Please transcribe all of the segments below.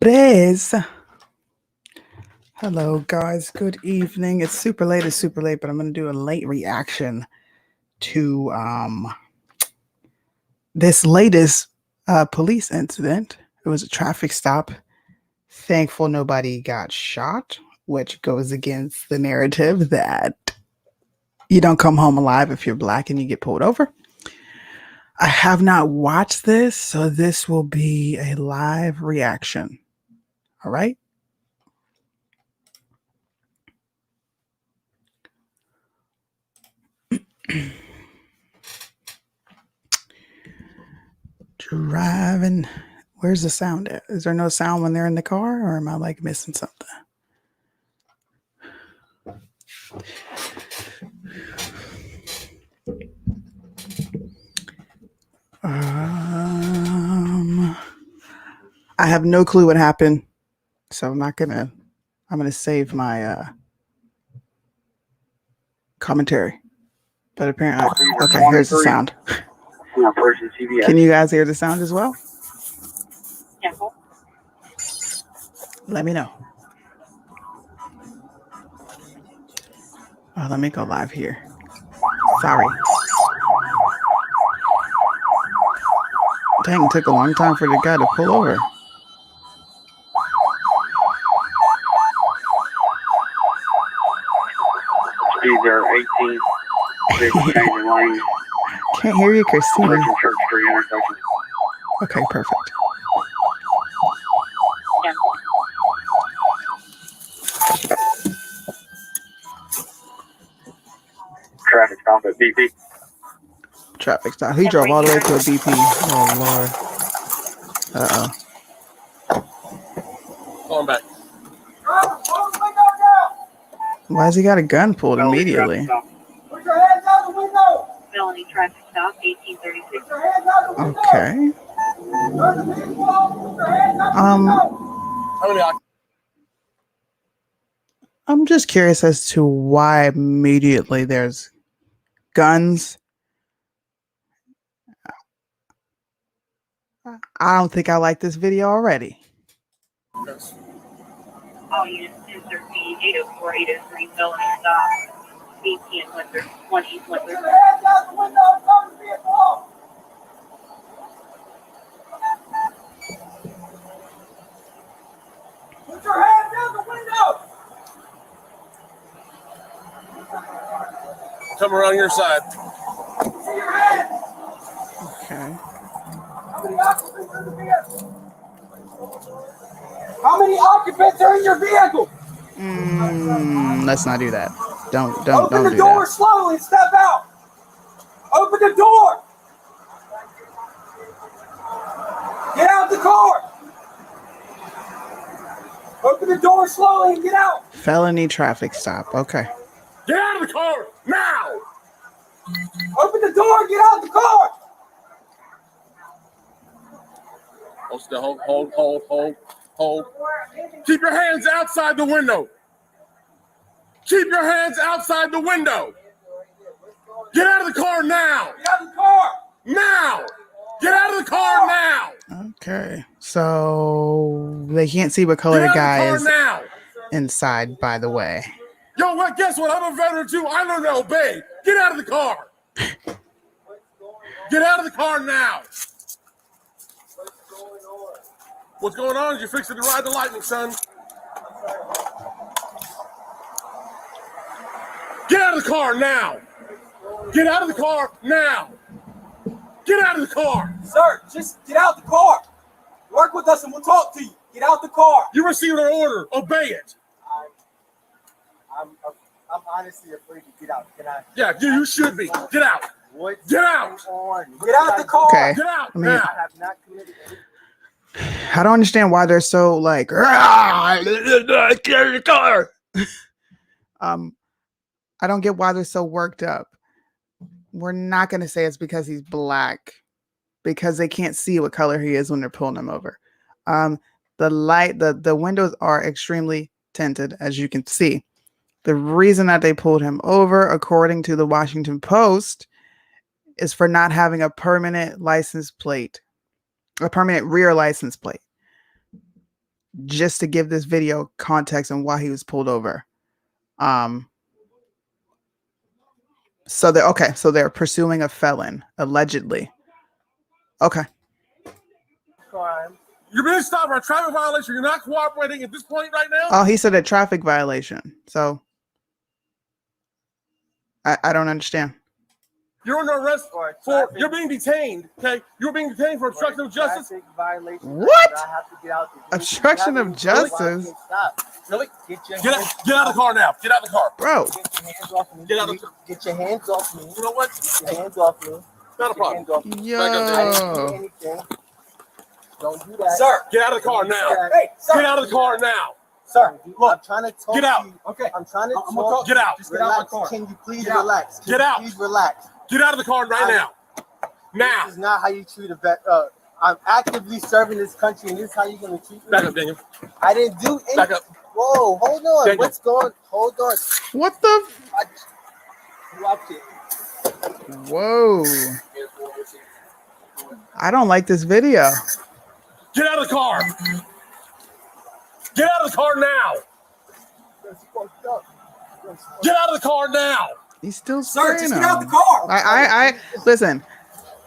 Prez. Hello, guys. Good evening. It's super late. But I'm going to do a late reaction to this latest police incident. It was a traffic stop. Thankful nobody got shot, which goes against the narrative that you don't come home alive if you're black and you get pulled over. I have not watched this, so this will be a live reaction. All right. Driving. Where's the sound at? Is there no sound when they're in the car, or am I like missing something? I have no clue what happened, so I'm gonna save my commentary. But apparently, okay, here's the sound. Can you guys hear the sound as well? Let me know. Oh, let me go live here. Sorry. Dang, it took a long time for the guy to pull over. Speed there, 18. Changing lane. Can't hear you, Christina. Church Street intersection. Okay, perfect. Traffic stop at BP. Traffic stop. He drove all the way to a BP. Oh, Lord. Going back. Why has he got a gun pulled immediately? Put your hands out the window. Felony traffic stop, 1836. Put your hands out the window. Okay. Turn the vehicle off. Put your hands out the window. How many I'm just curious as to why immediately there's guns. I don't think I like this video already. occupants? All units 1013, 804, 803, felony stop, 18 Windsor, 1 East Put Windsor. your hands out the window and turn the vehicle off. Put your hands out the window. Come around your side. See your hands. Okay. How many occupants are in the vehicle? How many occupants are in your vehicle? Let's not do that. Don't Open the do door that. slowly and step out. Open the door. Get out the car. Open the door slowly and get out. Felony traffic stop. Okay. Get out of the car now! Open the door and get out the car. Hold still. Hold. Keep your hands outside the window. Keep your hands outside the window. Get out of the car now! Get out of the car. Now! Get out of the car now! Okay. So they can't see what color Get the out guy of is the car now! inside, by the way. Yo, what? Guess what? I'm a veteran too. I learned to obey. Get out of the car. Get out of the car now. What's going on is you're fixing to ride the lightning, son. Get out of the car now. Get out of the car now. Get out of the car. Sir, just get out the car. Work with us and we'll talk to you. Get out the car. You received an order. Obey it. I'm honestly afraid to get out. Can I? Yeah, you should be. Get out. What's Get out. on? Get out the car. Okay. Get out I mean, now. I have not committed any. I don't understand why they're so like, get out of the car. I don't get why they're so worked up. We're not going to say it's because he's black, because they can't see what color he is when they're pulling him over. The windows are extremely tinted, as you can see. The reason that they pulled him over, according to the Washington Post, is for not having a permanent license plate, a permanent rear license plate. just to give this video context on why he was pulled over. So they're pursuing a felon, allegedly. Okay. Crime. You're being stopped for a traffic violation. You're not cooperating at this point right now? Oh, he said a traffic violation. So I don't understand. You're under arrest for you're being detained. Okay, you're being detained for obstruction of justice. Violation. What? I have to get out there. Obstruction of justice? Stop. Really? Get Get out of the car now. Get out of the car. Bro. Get your hands off me. Get out of the Get your hands off me. You know what? Get your hands off me. Not a Get your hands problem. off me. Yo. I didn't do anything. Don't do that. Sir, Get out of the car now. hey, sir. Get out of the car now. Sir, I'm look. trying to talk Get out. to you. Okay. I'm trying to I'm gonna talk. Get out. Just get out of my Relax. car. Can you please Get out. relax? Can Get you out. Please relax. Get out of the car right now. Now. This is not how you treat a vet. I'm actively serving this country, and this is how you're gonna treat me. Back up, Daniel. I didn't do anything. Back up. Whoa, hold on. Daniel. What's going? Hold on. What the? Watch it. Whoa. I don't like this video. Get out of the car. Get out of the car now. That's fucked up. Get out of the car now. He's still Sir, spraying just get him. out the car. I listen.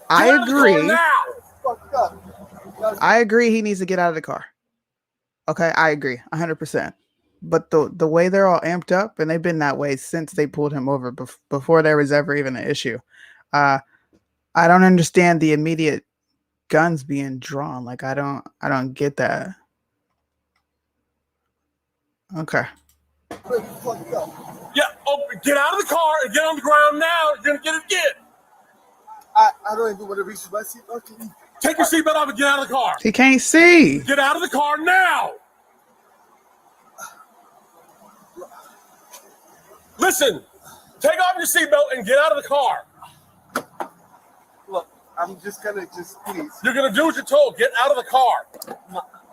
I Get out of the car agree. now. Fucked up. I agree he needs to get out of the car. Okay, I agree 100%. But the way they're all amped up, and they've been that way since they pulled him over before there was ever even an issue. I don't understand the immediate guns being drawn. Like I don't get that. Okay. Fucked up. Yeah, get out of the car and get on the ground now. You're gonna get it again. I don't even want to reach my seat. Okay. Take your seatbelt off and get out of the car. He can't see. Get out of the car now. Listen, take off your seatbelt and get out of the car. Look, I'm just gonna please. You're gonna do what you're told. Get out of the car.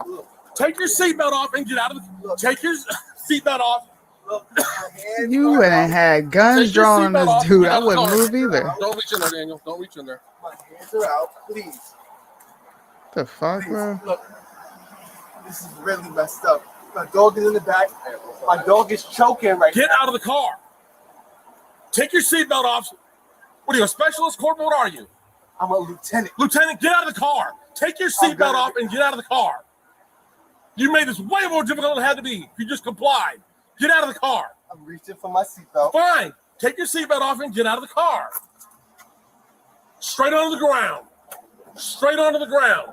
Look, Take your seatbelt off and get out of the. Take your seatbelt off. look. My hands You are wouldn't out. have guns Take your drawn on seatbelt this off, dude. get I out of the wouldn't car. move either. Don't reach in there, Daniel. Don't reach in there. My hands are out. Please. The fuck, Please. bro? Look. This is really messed up. My dog is in the back. My dog is choking right Get now. out of the car. Take your seatbelt off. What are you, a specialist, corporal? What are you? I'm a lieutenant. Lieutenant, get out of the car. Take your I'm seatbelt gonna- off and get out of the car. You made this way more difficult than it had to be. You just complied. Get out of the car. I'm reaching for my seatbelt. Fine. Take your seatbelt off and get out of the car. Straight onto the ground. Straight onto the ground.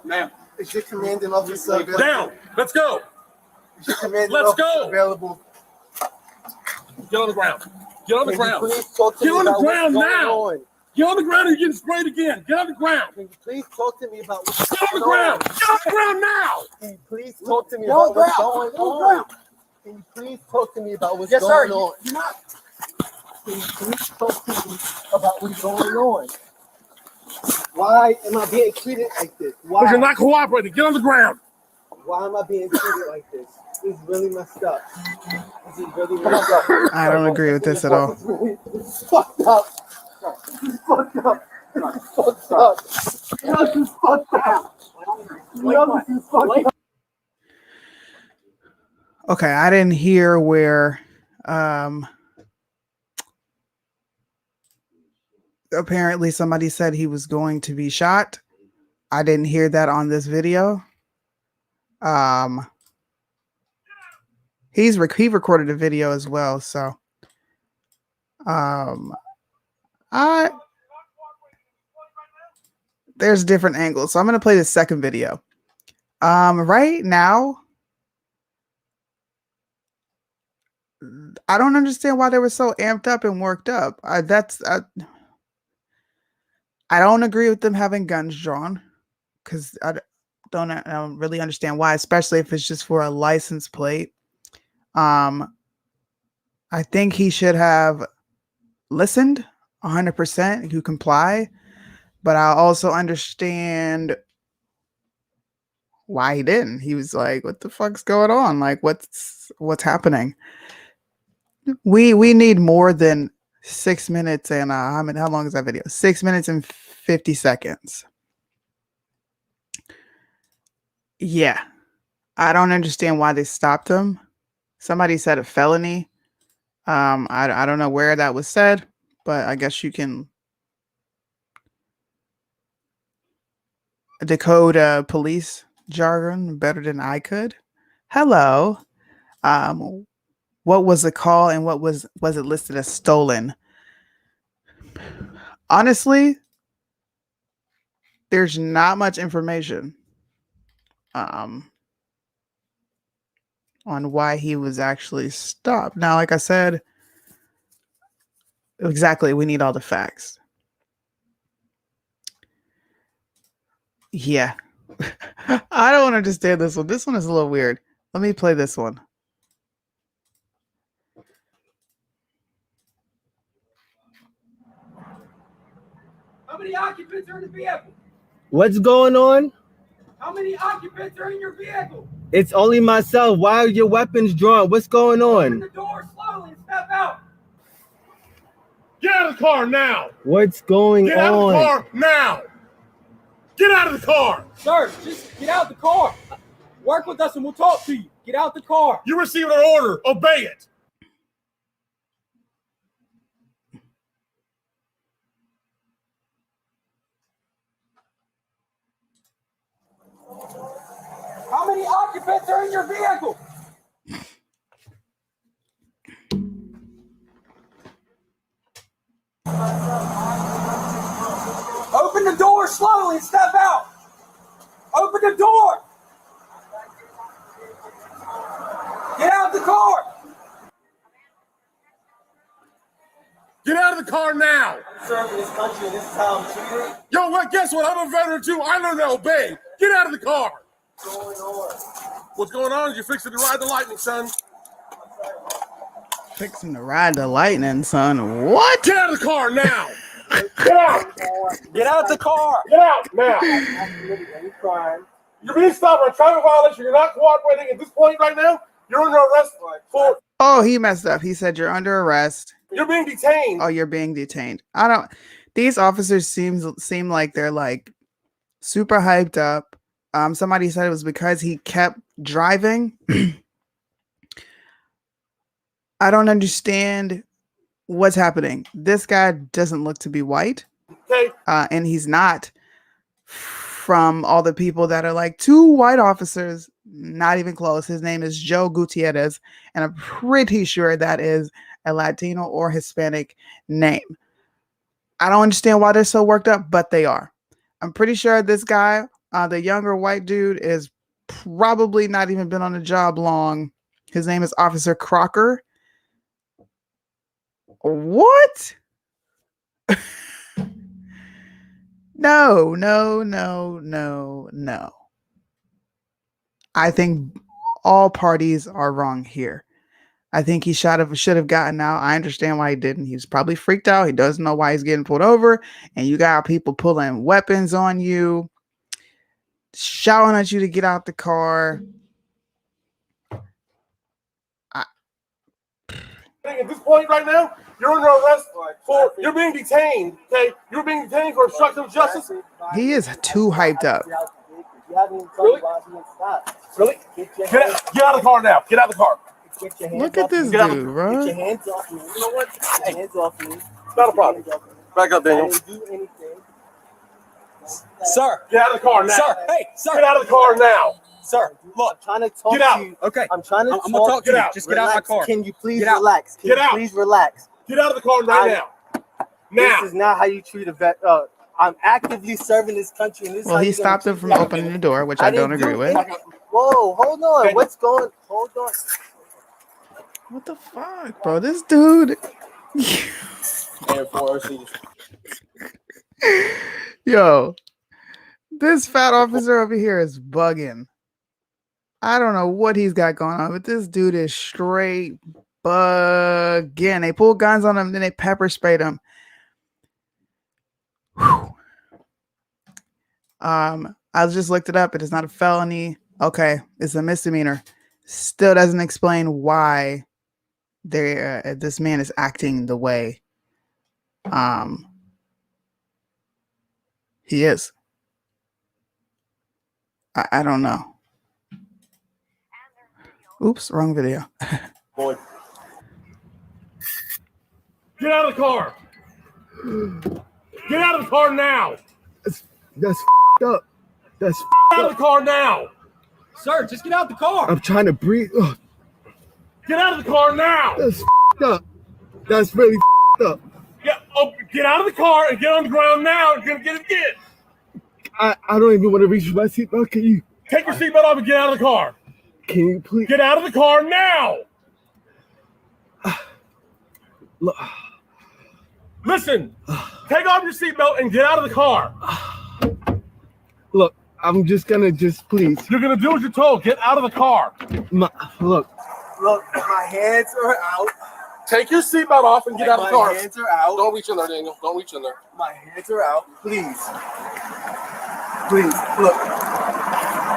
Ma'am. Is your commanding officer available? Down. Let's go. Is your commanding Let's officer go. available? Get on the ground. Get on the Can you ground. please talk to Get me on the about what's ground going now. on? Get on the ground and you're getting sprayed again. Get on the ground. Can you please talk to me about what's Get on the going on? ground. Get on the ground now. Can you please talk to me Get on about the what's ground. going Get on the on? ground. Can you please talk to me about what's Yes, sir. going on? You're not. Can you please talk to me about what's going on? Why am I being treated like this? Because you're Why? not cooperating. Get on the ground. Why am I being treated like this? This is really messed up. This is really messed up. I don't agree with this at all. This is fucked up. This is fucked up. This is fucked up. This is fucked up. This is fucked up. Okay, I didn't hear where apparently somebody said he was going to be shot. I didn't hear that on this video. He recorded a video as well, so there's different angles. So I'm gonna play the second video. Right now, I don't understand why they were so amped up and worked up. I don't agree with them having guns drawn because I don't really understand why, especially if it's just for a license plate. I think he should have listened 100%, to comply, but I also understand why he didn't. He was like, what the fuck's going on? Like, what's happening? We need more than 6 minutes and how long is that video? 6 minutes and 50 seconds. Yeah. I don't understand why they stopped him. Somebody said a felony. I don't know where that was said, but I guess you can decode police jargon better than I could. Hello. Um, what was the call and what was it listed as stolen? Honestly, there's not much information um, on why he was actually stopped. Now, like I said, exactly, we need all the facts. Yeah. I don't understand this one. This one is a little weird. Let me play this one. How many occupants are in the vehicle? What's going on? How many occupants are in your vehicle? It's only myself. Why are your weapons drawn? What's going Open on? the door slowly and step out. Get out of the car now! What's going Get out of the on? car now! Get out of the car! Sir, just get out the car. Work with us and we'll talk to you. Get out the car. You received an order. Obey it. How many occupants are in your vehicle? Open the door slowly and step out. Open the door. Get out the car. Get out of the car now! I'm serving this country and this is how I'm treated. Yo, guess what? I'm a veteran too. I learned to obey. Get out of the car! What's going on? What's going on is you're fixing to ride the lightning, son. Fixing to ride the lightning, son. What? Get out of the car now! Get out! Get out the car. Get out now! You're being stopped for a traffic violation. You're not cooperating at this point right now. You're under arrest for. Oh, he messed up. He said you're under arrest. You're being detained. Oh, you're being detained. I don't. These officers seem like they're like super hyped up. Somebody said it was because he kept driving. I don't understand what's happening. This guy doesn't look to be white. Okay. And he's not from all the people that are like two white officers, not even close. His name is Joe Gutierrez, and I'm pretty sure that is a Latino or Hispanic name. I don't understand why they're so worked up, but they are. I'm pretty sure this guy, the younger white dude, is probably not even been on the job long. His name is Officer Crocker. What? No. I think all parties are wrong here. I think he should have gotten out. I understand why he didn't. He was probably freaked out. He doesn't know why he's getting pulled over. And you got people pulling weapons on you, shouting at you to get out the car. At this point right now, you're under arrest for. You're being detained. Okay. You're being detained for obstruction of justice. He is too hyped up. Really? Really? Get out of the car now. Get out of the car. Look at this Get out. dude, bro. Get your hands off me. You know what? Hey, hands off me. It's not a problem. Back up, I Daniel. didn't do anything. Sir. Get out of the car now. Sir. Hey, sir. Get out of the car now. Sir, look. I'm trying to talk Get out. to you. Okay. I'm trying to I'm gonna talk to Get you. out. Just get out of my car. Can you please Get out. relax? Can Get you out. please relax? Get out of the car right now. Now. This is not how you treat a vet. I'm actively serving this country. And this is Well, how he you're gonna stopped him treat from me. opening the door, which I don't didn't agree do with. anything. Whoa, hold on. Okay. What's going? Hold on. What the fuck, bro? This dude. Yo, this fat officer over here is bugging. I don't know what he's got going on, but this dude is straight bugging. They pulled guns on him, then they pepper sprayed him. Whew. I just looked it up. It is not a felony. Okay, it's a misdemeanor. Still doesn't explain why this man is acting the way he is. I don't know. Oops, wrong video. Boy. Get out of the car. Get out of the car now. That's up. That's Get out of the car now. Sir, just get out the car. I'm trying to breathe. Ugh, Get out of the car now. that's up. That's really up. Get out of the car and get on the ground now. You're gonna get it again. I don't even want to reach for my seatbelt. Can you Take your seatbelt off and get out of the car. please? Get out of the car now. Look, Listen. Take off your seatbelt and get out of the car. look, I'm just gonna please. You're gonna do what you're told. Get out of the car. Look, my hands are out. Take your seatbelt off and get out of the My car. hands are out. Don't reach in there, Daniel. Don't reach in there. My hands are out. Please. Please, look.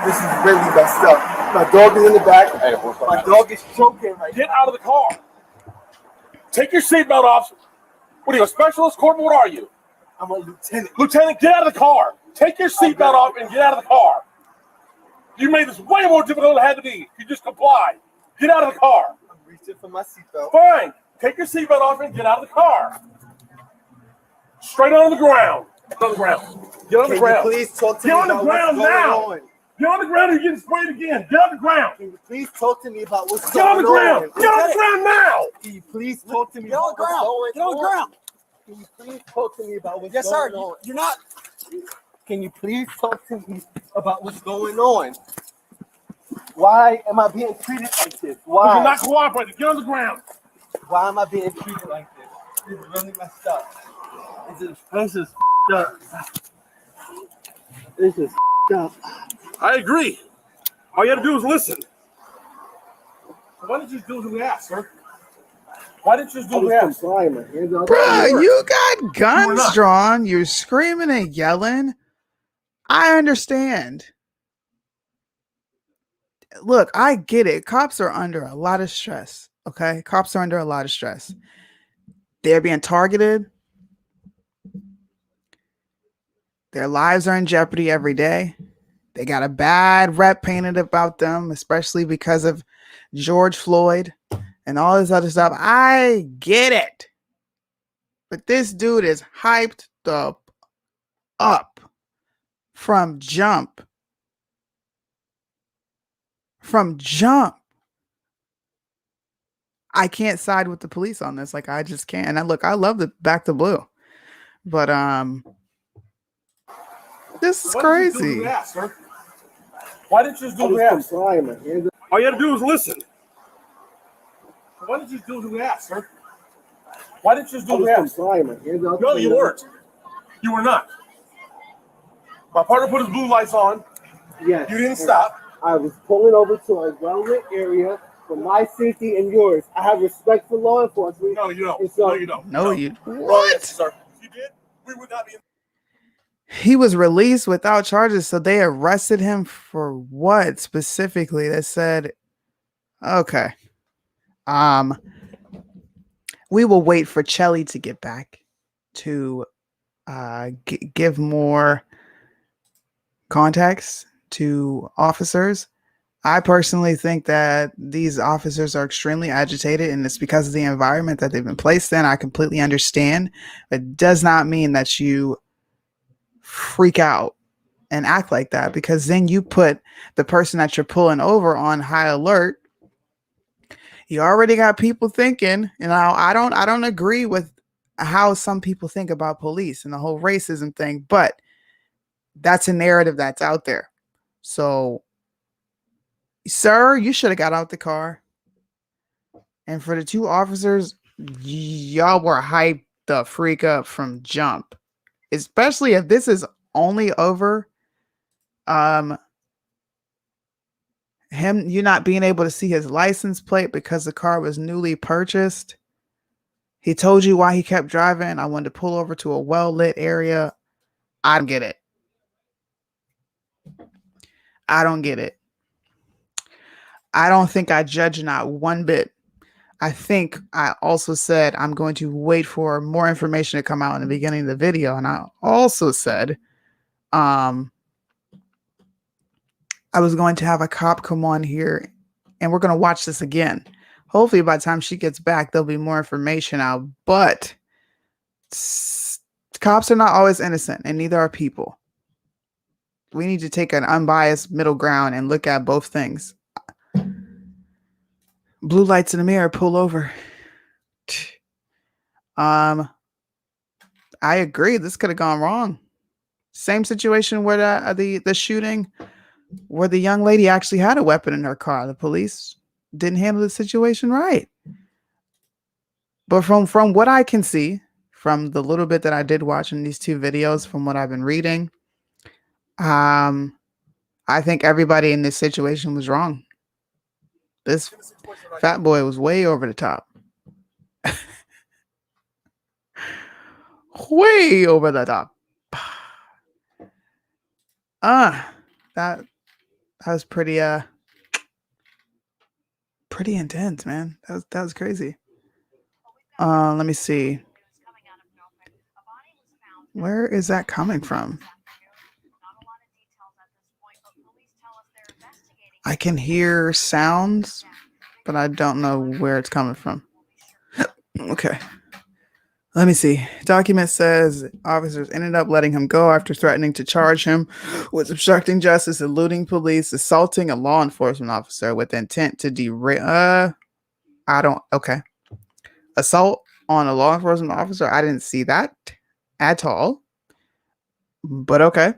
This is really messed up. My dog is in the back. My dog is choking right Get out of the car. Take your seatbelt off. What are you, a specialist, corporal? What are you? now. I'm a lieutenant. Lieutenant, get out of the car. Take your seatbelt off and get out of the car. You made this way more difficult than it had to be. You just complied. Get out of the car. I'm reaching for my seatbelt. Fine. Take your seatbelt off and get out of the car. Straight on the ground. Get on the ground. Get on the Can you ground. please talk to Get me on the about ground what's now. going on? Get on the ground and you're getting sprayed again. Get on the ground. Can you please talk to me about what's Get on going the ground. on? Get on the ground now. Can you please talk to me Get on about the what's ground. going Get on the on? ground. Can you please talk to me about what's Yes, sir. going on? You're not. Can you please talk to me about what's going on? Why am I being treated like this? You're Why? not cooperating. Get on the ground. Why am I being treated like this? This is really messed up. This is up. This is up. I agree. All you had to do was listen. Why didn't you just do what we asked, sir? Why didn't you just do what we asked? Bruh, you got guns not. drawn. You're screaming and yelling. I understand. Look, I get it. Cops are under a lot of stress. Okay? Cops are under a lot of stress. They're being targeted. Their lives are in jeopardy every day. They got a bad rep painted about them, especially because of George Floyd and all this other stuff. I get it. But this dude is hyped up from jump. From jump. I can't side with the police on this. Like, I just can't. And I love the Back to Blue. But this is Why didn't you do what crazy. we asked, sir? Why didn't you just do what we asked? All you had to do was listen. Why didn't you just do what we asked, sir? Why didn't you just do what we asked? No, you weren't. You were not. My partner put his blue lights on. Yes. You didn't stop. I was pulling over to a well-lit area for my safety and yours. I have respect for law enforcement. No, you don't. And so- No, you don't. No, you What? what? Sir, if you did, we would not be in. He was released without charges, so they arrested him for what specifically? They said, okay. We will wait for Chelly to get back to give more context to officers. I personally think that these officers are extremely agitated, and it's because of the environment that they've been placed in. I completely understand. It does not mean that you freak out and act like that, because then you put the person that you're pulling over on high alert. You already got people thinking, you know, I don't agree with how some people think about police and the whole racism thing, but that's a narrative that's out there. So, sir, you should have got out the car. And for the two officers, y'all were hyped the freak up from jump. Especially if this is only over him, you not being able to see his license plate because the car was newly purchased. He told you why he kept driving. I wanted to pull over to a well-lit area. I don't get it. I don't get it. I don't think I judge not one bit. I think I also said I'm going to wait for more information to come out in the beginning of the video. And I also said I was going to have a cop come on here and we're going to watch this again. Hopefully by the time she gets back, there'll be more information out, but cops are not always innocent, and neither are people. We need to take an unbiased middle ground and look at both things. Blue lights in the mirror, pull over. I agree. This could have gone wrong. Same situation where the shooting, where the young lady actually had a weapon in her car. The police didn't handle the situation right. But from what I can see, from the little bit that I did watch in these two videos, from what I've been reading, I think everybody in this situation was wrong. This fat boy was way over the top. Way over the top. That was pretty intense, man. That was crazy. Let me see. Where is that coming from? I can hear sounds, but I don't know where it's coming from. Okay. Let me see. Document says officers ended up letting him go after threatening to charge him with obstructing justice, eluding police, assaulting a law enforcement officer with intent to derail. Okay. Assault on a law enforcement officer. I didn't see that at all. But okay.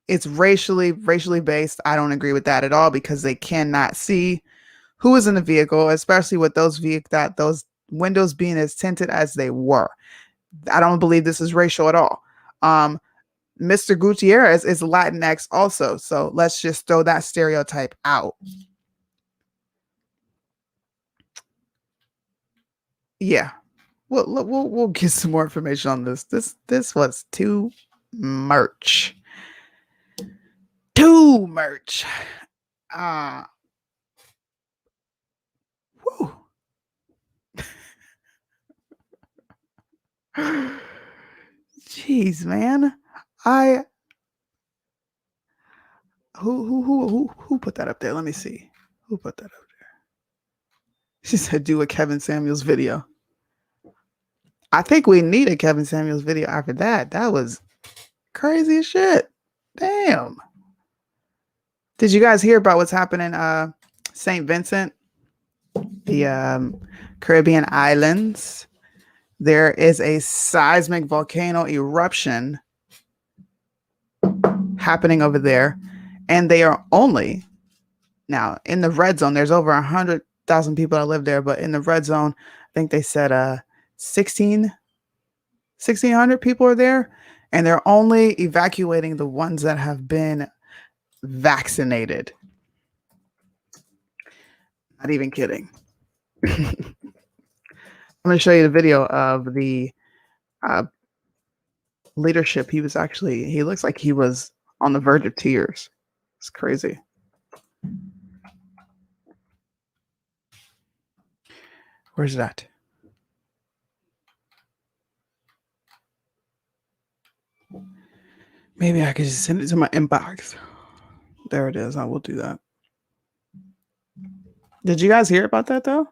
It's racially based. I don't agree with that at all because they cannot see who is in the vehicle, especially with those windows being as tinted as they were. I don't believe this is racial at all. Mr. Gutierrez is Latinx also, so let's just throw that stereotype out. Yeah, we'll get some more information on this. This was too much. Too much. Woo. Jeez, man. Who put that up there? Let me see. Who put that up there? She said do a Kevin Samuels video. I think we need a Kevin Samuels video after that. That was crazy as shit. Damn. Did you guys hear about what's happening in St. Vincent? The Caribbean islands. There is a seismic volcano eruption happening over there. And they are only now in the red zone. There's over 100,000 people that live there, but in the red zone, I think they said 1,600 people are there, and they're only evacuating the ones that have been vaccinated. Not even kidding. I'm going to show you the video of the leadership. He looks like he was on the verge of tears. It's crazy. Where's that? Maybe I could just send it to my inbox. There it is. I will do that. Did you guys hear about that though?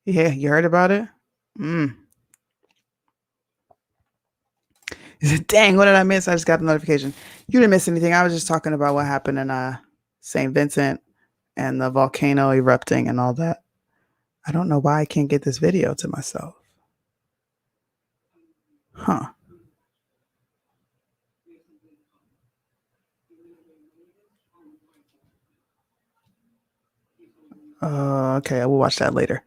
Yeah, you heard about it? He said, dang, what did I miss? I just got the notification. You didn't miss anything. I was just talking about what happened in St. Vincent and the volcano erupting and all that. I don't know why I can't get this video to myself. Huh. Okay, I will watch that later.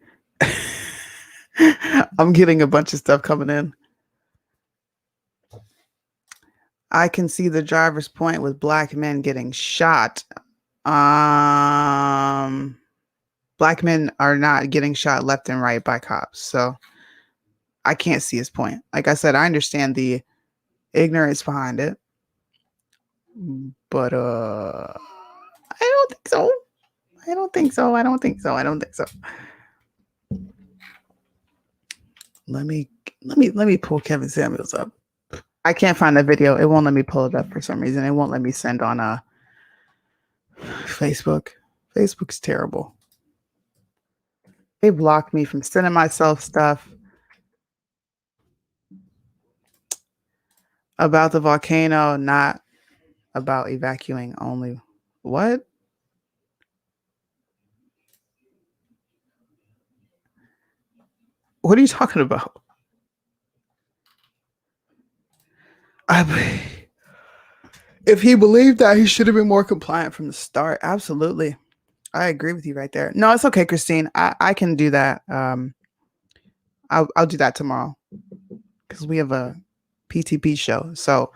I'm getting a bunch of stuff coming in. I can see the driver's point with black men getting shot. Black men are not getting shot left and right by cops. So I can't see his point. Like I said, I understand the ignorance behind it. But I don't think so. I don't think so. Let me pull Kevin Samuels up. I can't find the video. It won't let me pull it up for some reason. It won't let me send on Facebook. Facebook's terrible. They blocked me from sending myself stuff about the volcano, not about evacuating only. What? What are you talking about? If he believed that, he should have been more compliant from the start. Absolutely. I agree with you right there. No, it's okay, Christine. I can do that. I'll do that tomorrow because we have a PTP show. So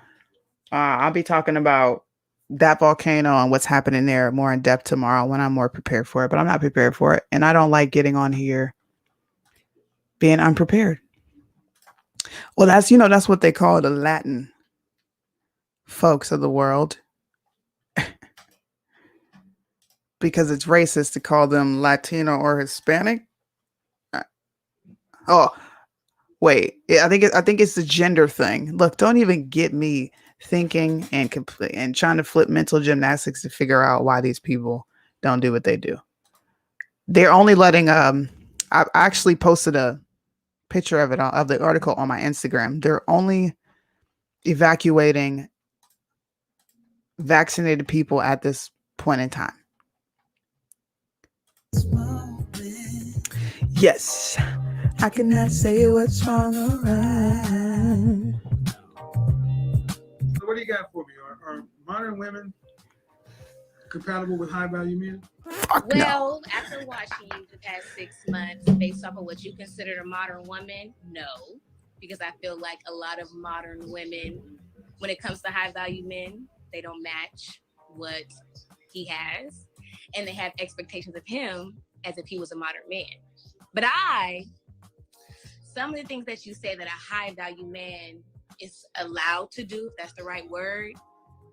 I'll be talking about that volcano and what's happening there more in depth tomorrow when I'm more prepared for it. But I'm not prepared for it. And I don't like getting on here being unprepared. Well, that's what they call the Latin folks of the world. Because it's racist to call them Latino or Hispanic. Oh, wait. I think it's the gender thing. Look, don't even get me thinking and trying to flip mental gymnastics to figure out why these people don't do what they do. They're only letting I actually posted a picture of it of the article on my Instagram. They're only evacuating vaccinated people at this point in time. Yes, I cannot say what's wrong or right. So what do you got for me? Are modern women compatible with high value men? Well, after watching you the past 6 months, based off of what you consider a modern woman, no. Because I feel like a lot of modern women, when it comes to high value men, they don't match what he has. And they have expectations of him as if he was a modern man. But some of the things that you say that a high value man is allowed to do, if that's the right word,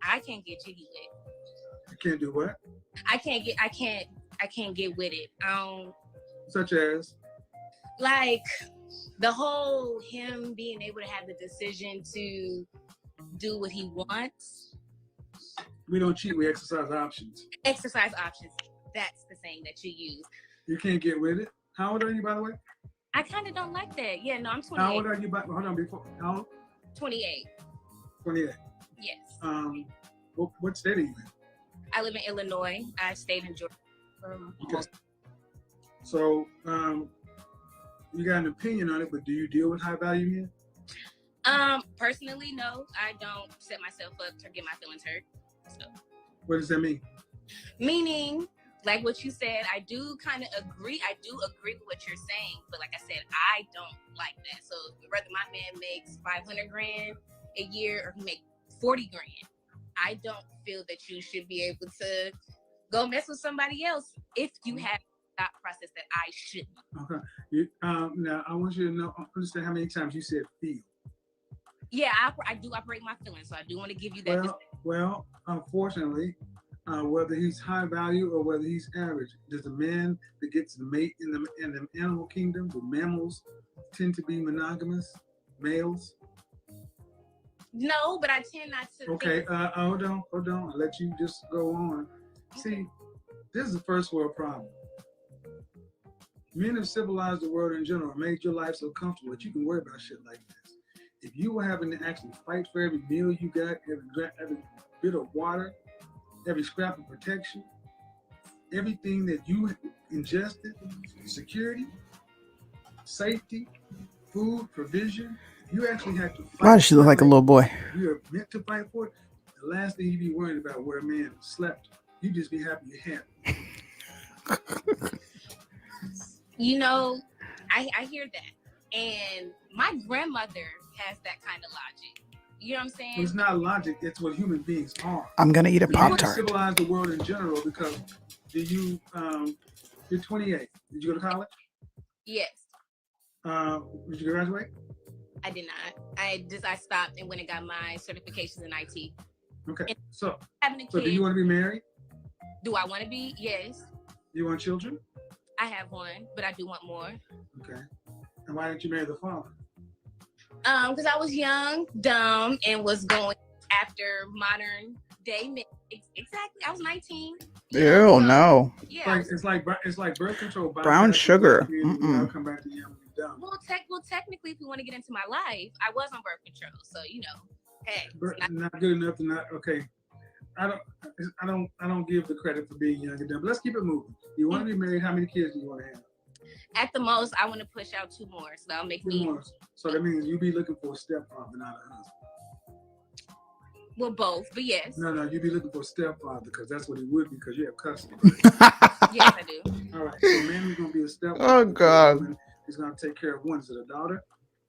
I can't get jiggy with. You can't do what? I can't get with it. Such as? Like the whole him being able to have the decision to do what he wants. We don't cheat, we exercise options. Exercise options. That's the saying that you use. You can't get with it. How old are you, by the way? I kind of don't like that. Yeah, no, I'm 28. How old are you? Hold on, before. How old? 28. 28. Yes. What state are you in? I live in Illinois. I stayed in Georgia. Okay. So, you got an opinion on it, but do you deal with high value men? Personally, no. I don't set myself up to get my feelings hurt. So. What does that mean? Meaning, like what you said, I do kind of agree. I do agree with what you're saying, but like I said, I don't like that. So whether my man makes $500,000 a year or he makes $40,000, I don't feel that you should be able to go mess with somebody else if you have a thought process that I shouldn't. Okay. Now I want you to understand how many times you said feel. Yeah, I do operate my feelings, so I do want to give you that. Well, unfortunately, whether he's high value or whether he's average, does the man that gets the mate in the animal kingdom, the mammals, tend to be monogamous males? No, but I tend not to. Okay, hold on. I'll let you just go on. See, this is a first world problem. Men have civilized the world in general, made your life so comfortable that you can worry about shit like this. If you were having to actually fight for every meal you got, every bit of water, every scrap of protection, everything that you ingested, security, safety, food, provision, you actually have to fight. Why does she look like a little boy? You're meant to fight for it. The last thing you'd be worried about where a man slept. You just be happy you had it. You know, I hear that. And my grandmother has that kind of logic. You know what I'm saying? It's not logic, it's what human beings are. I'm gonna eat a Pop-Tart. Civilize the world in general because you're 28. Did you go to college? Yes. Did you graduate? I did not. I stopped and went and got my certifications in IT. Okay. And So having a do kid, you want to be married? do I want to be? Yes. Do you want children? I have one, but I do want more. Okay. And why didn't you marry the father? Because I was young, dumb, and was going after modern day men. Exactly. I was 19. Ew, no. Yeah. It's like birth control. Brown sugar. I'll come back to you when you're done. Well, technically, if you want to get into my life, I was on birth control, so hey, not good enough to not. Okay, I don't give the credit for being young and dumb. But let's keep it moving. You want to be married? How many kids do you want to have? At the most, I want to push out 2 more, so that'll make me. More. So that means you be looking for a stepfather, not a husband. Well, both, but yes. No, you be looking for a stepfather because that's what he would be because you have custody. Yes, I do. All right, so man who's gonna be a stepfather. Oh God. He's gonna take care of one. Is it a daughter?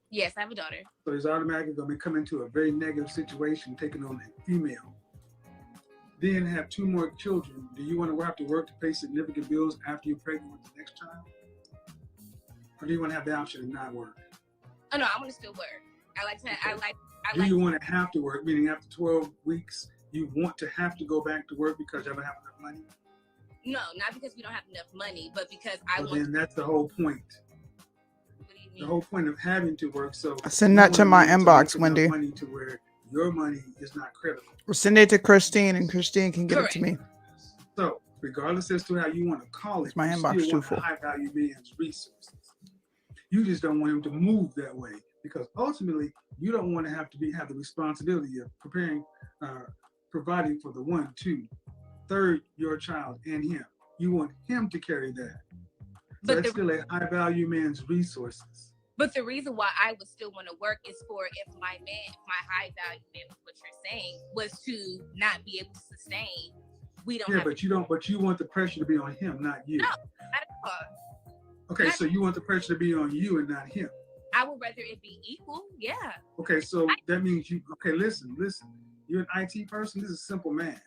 Yes, I have a daughter. So he's automatically gonna come into a very negative situation, taking on a female. Then have 2 more children. Do you want to have to work to pay significant bills after you're pregnant with the next child? Or do you want to have the option of not work? Oh no, I want to still work. Do you want to have to work, meaning after 12 weeks, you want to have to go back to work because you don't have enough money? No, not because we don't have enough money, but because Then that's the whole point. What do you mean? The whole point of having to work. So Send that to my inbox, Wendy. Money to where your money is not critical. Or send it to Christine, and Christine can get it to me. So regardless as to how you want to call it, My you inbox still too want full. a high-value man's resources. You just don't want him to move that way because ultimately you don't want to have the responsibility of providing for the 1, 2, 3rd, your child and him. You want him to carry that. So that's still a high-value man's resources. But the reason why I would still want to work is for if my high-value man, what you're saying, was to not be able to sustain. We don't. Yeah, but you don't. But you want the pressure to be on him, not you. No, not at all. Okay, so you want the pressure to be on you and not him. I would rather it be equal. Yeah. Okay, so that means you. Okay, listen. You're an IT person. This is simple math.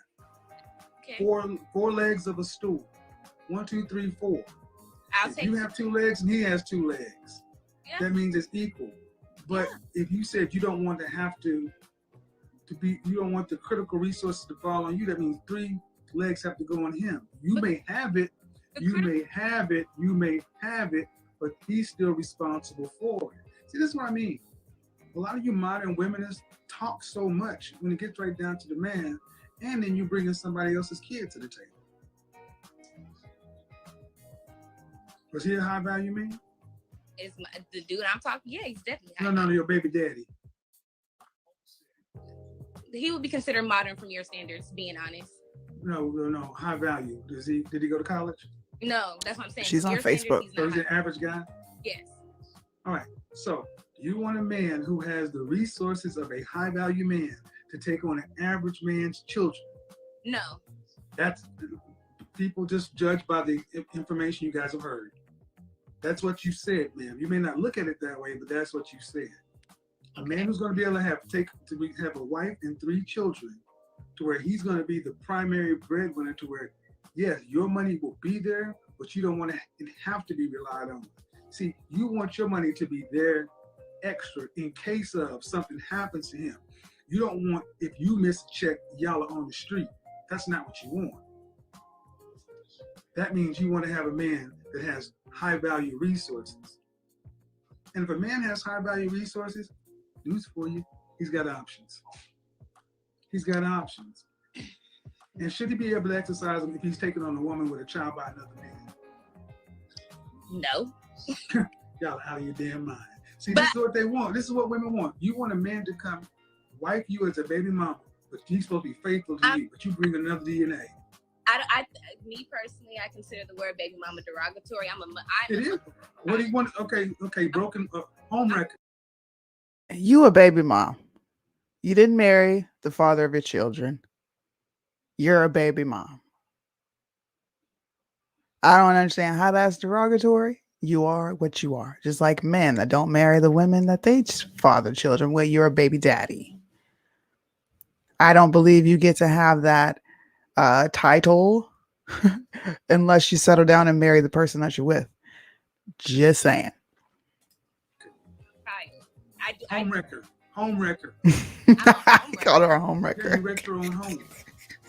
Okay. 4 legs of a stool. 1, 2, 3, 4. You have 2 legs and he has 2 legs. Yeah. That means it's equal. But if you said you don't want to have to be, you don't want the critical resources to fall on you, that means 3 legs have to go on him. You may have it, but he's still responsible for it. See, this is what I mean. A lot of you modern women talk so much when it gets right down to the man, and then you bring in somebody else's kid to the table. Was he a high value man? Is the dude I'm talking? Yeah, he's definitely. No, your baby daddy. He would be considered modern from your standards, being honest. No, high value. Did he go to college? No, that's what I'm saying. She's on Facebook. So he's an average guy? Yes. All right. So you want a man who has the resources of a high value man to take on an average man's children? No. That's people just judge by the information you guys have heard. That's what you said, ma'am. You may not look at it that way, but that's what you said. A man who's going to be able to have a wife and 3 children, to where he's going to be the primary breadwinner, to where, yes, your money will be there, but you don't want to have to be relied on. See, you want your money to be there extra in case of something happens to him. You don't want, if you miss a check, y'all are on the street. That's not what you want. That means you want to have a man that has high value resources. And if a man has high value resources, news for you, he's got options. He's got options. And should he be able to exercise them if he's taking on a woman with a child by another man? No. Y'all are out of your damn mind. See, this is what they want. This is what women want. You want a man to come wife you as a baby mama, but he's supposed to be faithful to you, but you bring another DNA. Me personally, I consider the word baby mama derogatory. It is. What do you want? Okay, broken home record. You a baby mom. You didn't marry the father of your children. You're a baby mom. I don't understand how that's derogatory. You are what you are. Just like men that don't marry the women that they father children with. You're a baby daddy. I don't believe you get to have that title unless you settle down and marry the person that you're with. Just saying. Home wrecker. I called her a home wrecker. Yeah, you wrecked your own home.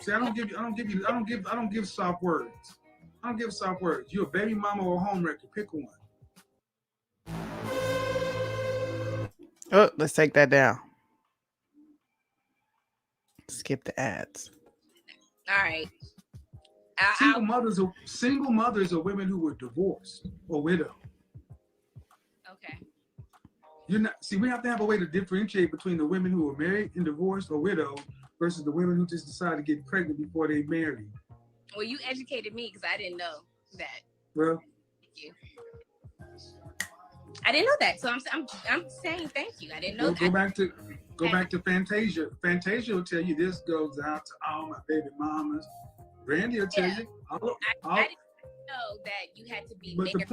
See, I don't give soft words. I don't give soft words. You're a baby mama or a home wrecker. Pick one. Oh, let's take that down. Skip the ads. All right. Single mothers are women who were divorced or widowed. Okay. You're not. See, we have to have a way to differentiate between the women who are married and divorced or widowed versus the women who just decide to get pregnant before they marry. Well, you educated me because I didn't know that. Well, thank you. I didn't know that, so I'm saying thank you. I didn't know that. Go back to Fantasia. Fantasia will tell you this goes out to all my baby mamas. Randy will tell you. I didn't know that you had to be. But the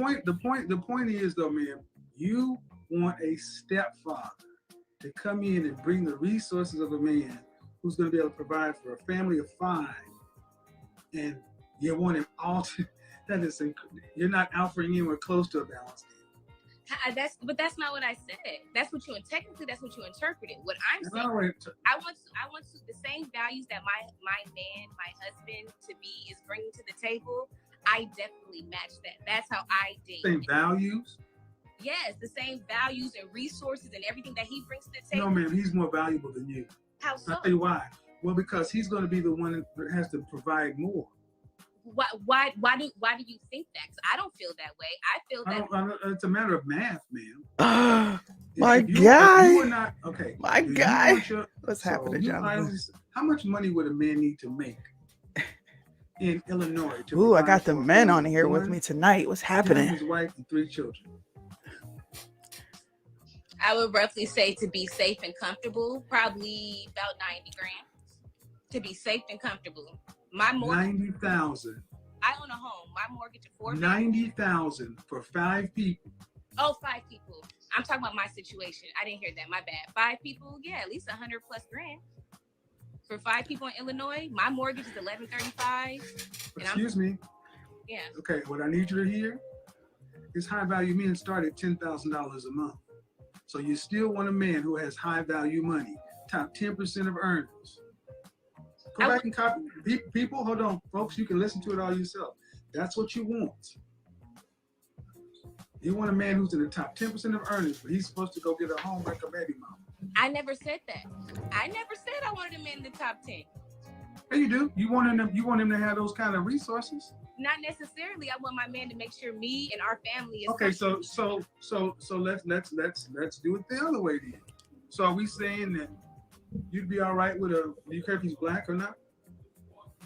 point is though, man, you want a stepfather to come in and bring the resources of a man who's going to be able to provide for a family of 5, and you want him all to. That is, you're not offering anywhere close to a balance. But that's not what I said. That's what you technically that's what you interpreted. What I'm saying, I want the same values that my husband to be is bringing to the table. I definitely match that. That's how I date. Same values. Yes, the same values and resources and everything that he brings to the table. No, man, he's more valuable than you. How so? I'll tell you why. Well, because he's going to be the one that has to provide more. Why do you think that? Because I don't feel that way. I feel that it's a matter of math, man. My guy. You are not okay. My guy. What's happening, Jonathan? How much money would a man need to make in Illinois? Ooh, I got the men on here with me tonight. What's happening? His wife and 3 children. I would roughly say to be safe and comfortable, probably about 90 grand. To be safe and comfortable. My mortgage, 90,000. I own a home. My mortgage is $4,000. 90,000 for 5 people. Oh, 5 people. I'm talking about my situation. I didn't hear that. My bad. 5 people. Yeah, at least 100+ grand for 5 people in Illinois. My mortgage is $1,135. Excuse me. Yeah. Okay. What I need you to hear is high value men start at $10,000 a month. So you still want a man who has high value money, top 10% of earners. Go back and copy. People, hold on, folks. You can listen to it all yourself. That's what you want. You want a man who's in the top 10% of earners, but he's supposed to go get a home like a baby mama. I never said that. I never said I wanted a man in the top 10. Yeah, you do. You want him to have those kind of resources. Not necessarily. I want my man to make sure me and our family is okay. So let's do it the other way then. So are we saying that you'd be all right with do you care if he's black or not?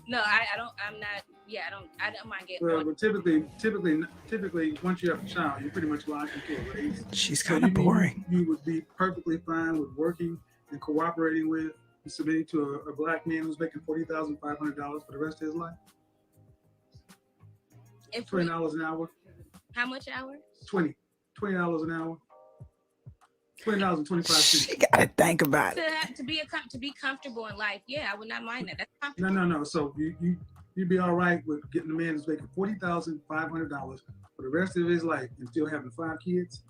No, I don't. I'm not. Yeah, I don't mind getting. Well, typically, once you have a child, you're pretty much locked into a race. She's kind of boring. You would be perfectly fine with working and cooperating with and submitting to a black man who's making $40,500 for the rest of his life. $20 an hour. How much an hour? $20 an hour. $20.25. She gotta think about it. To be comfortable in life, yeah, I would not mind that. That's comfortable. No. So you'd be all right with getting a man who's making $40,500 for the rest of his life and still having 5 kids?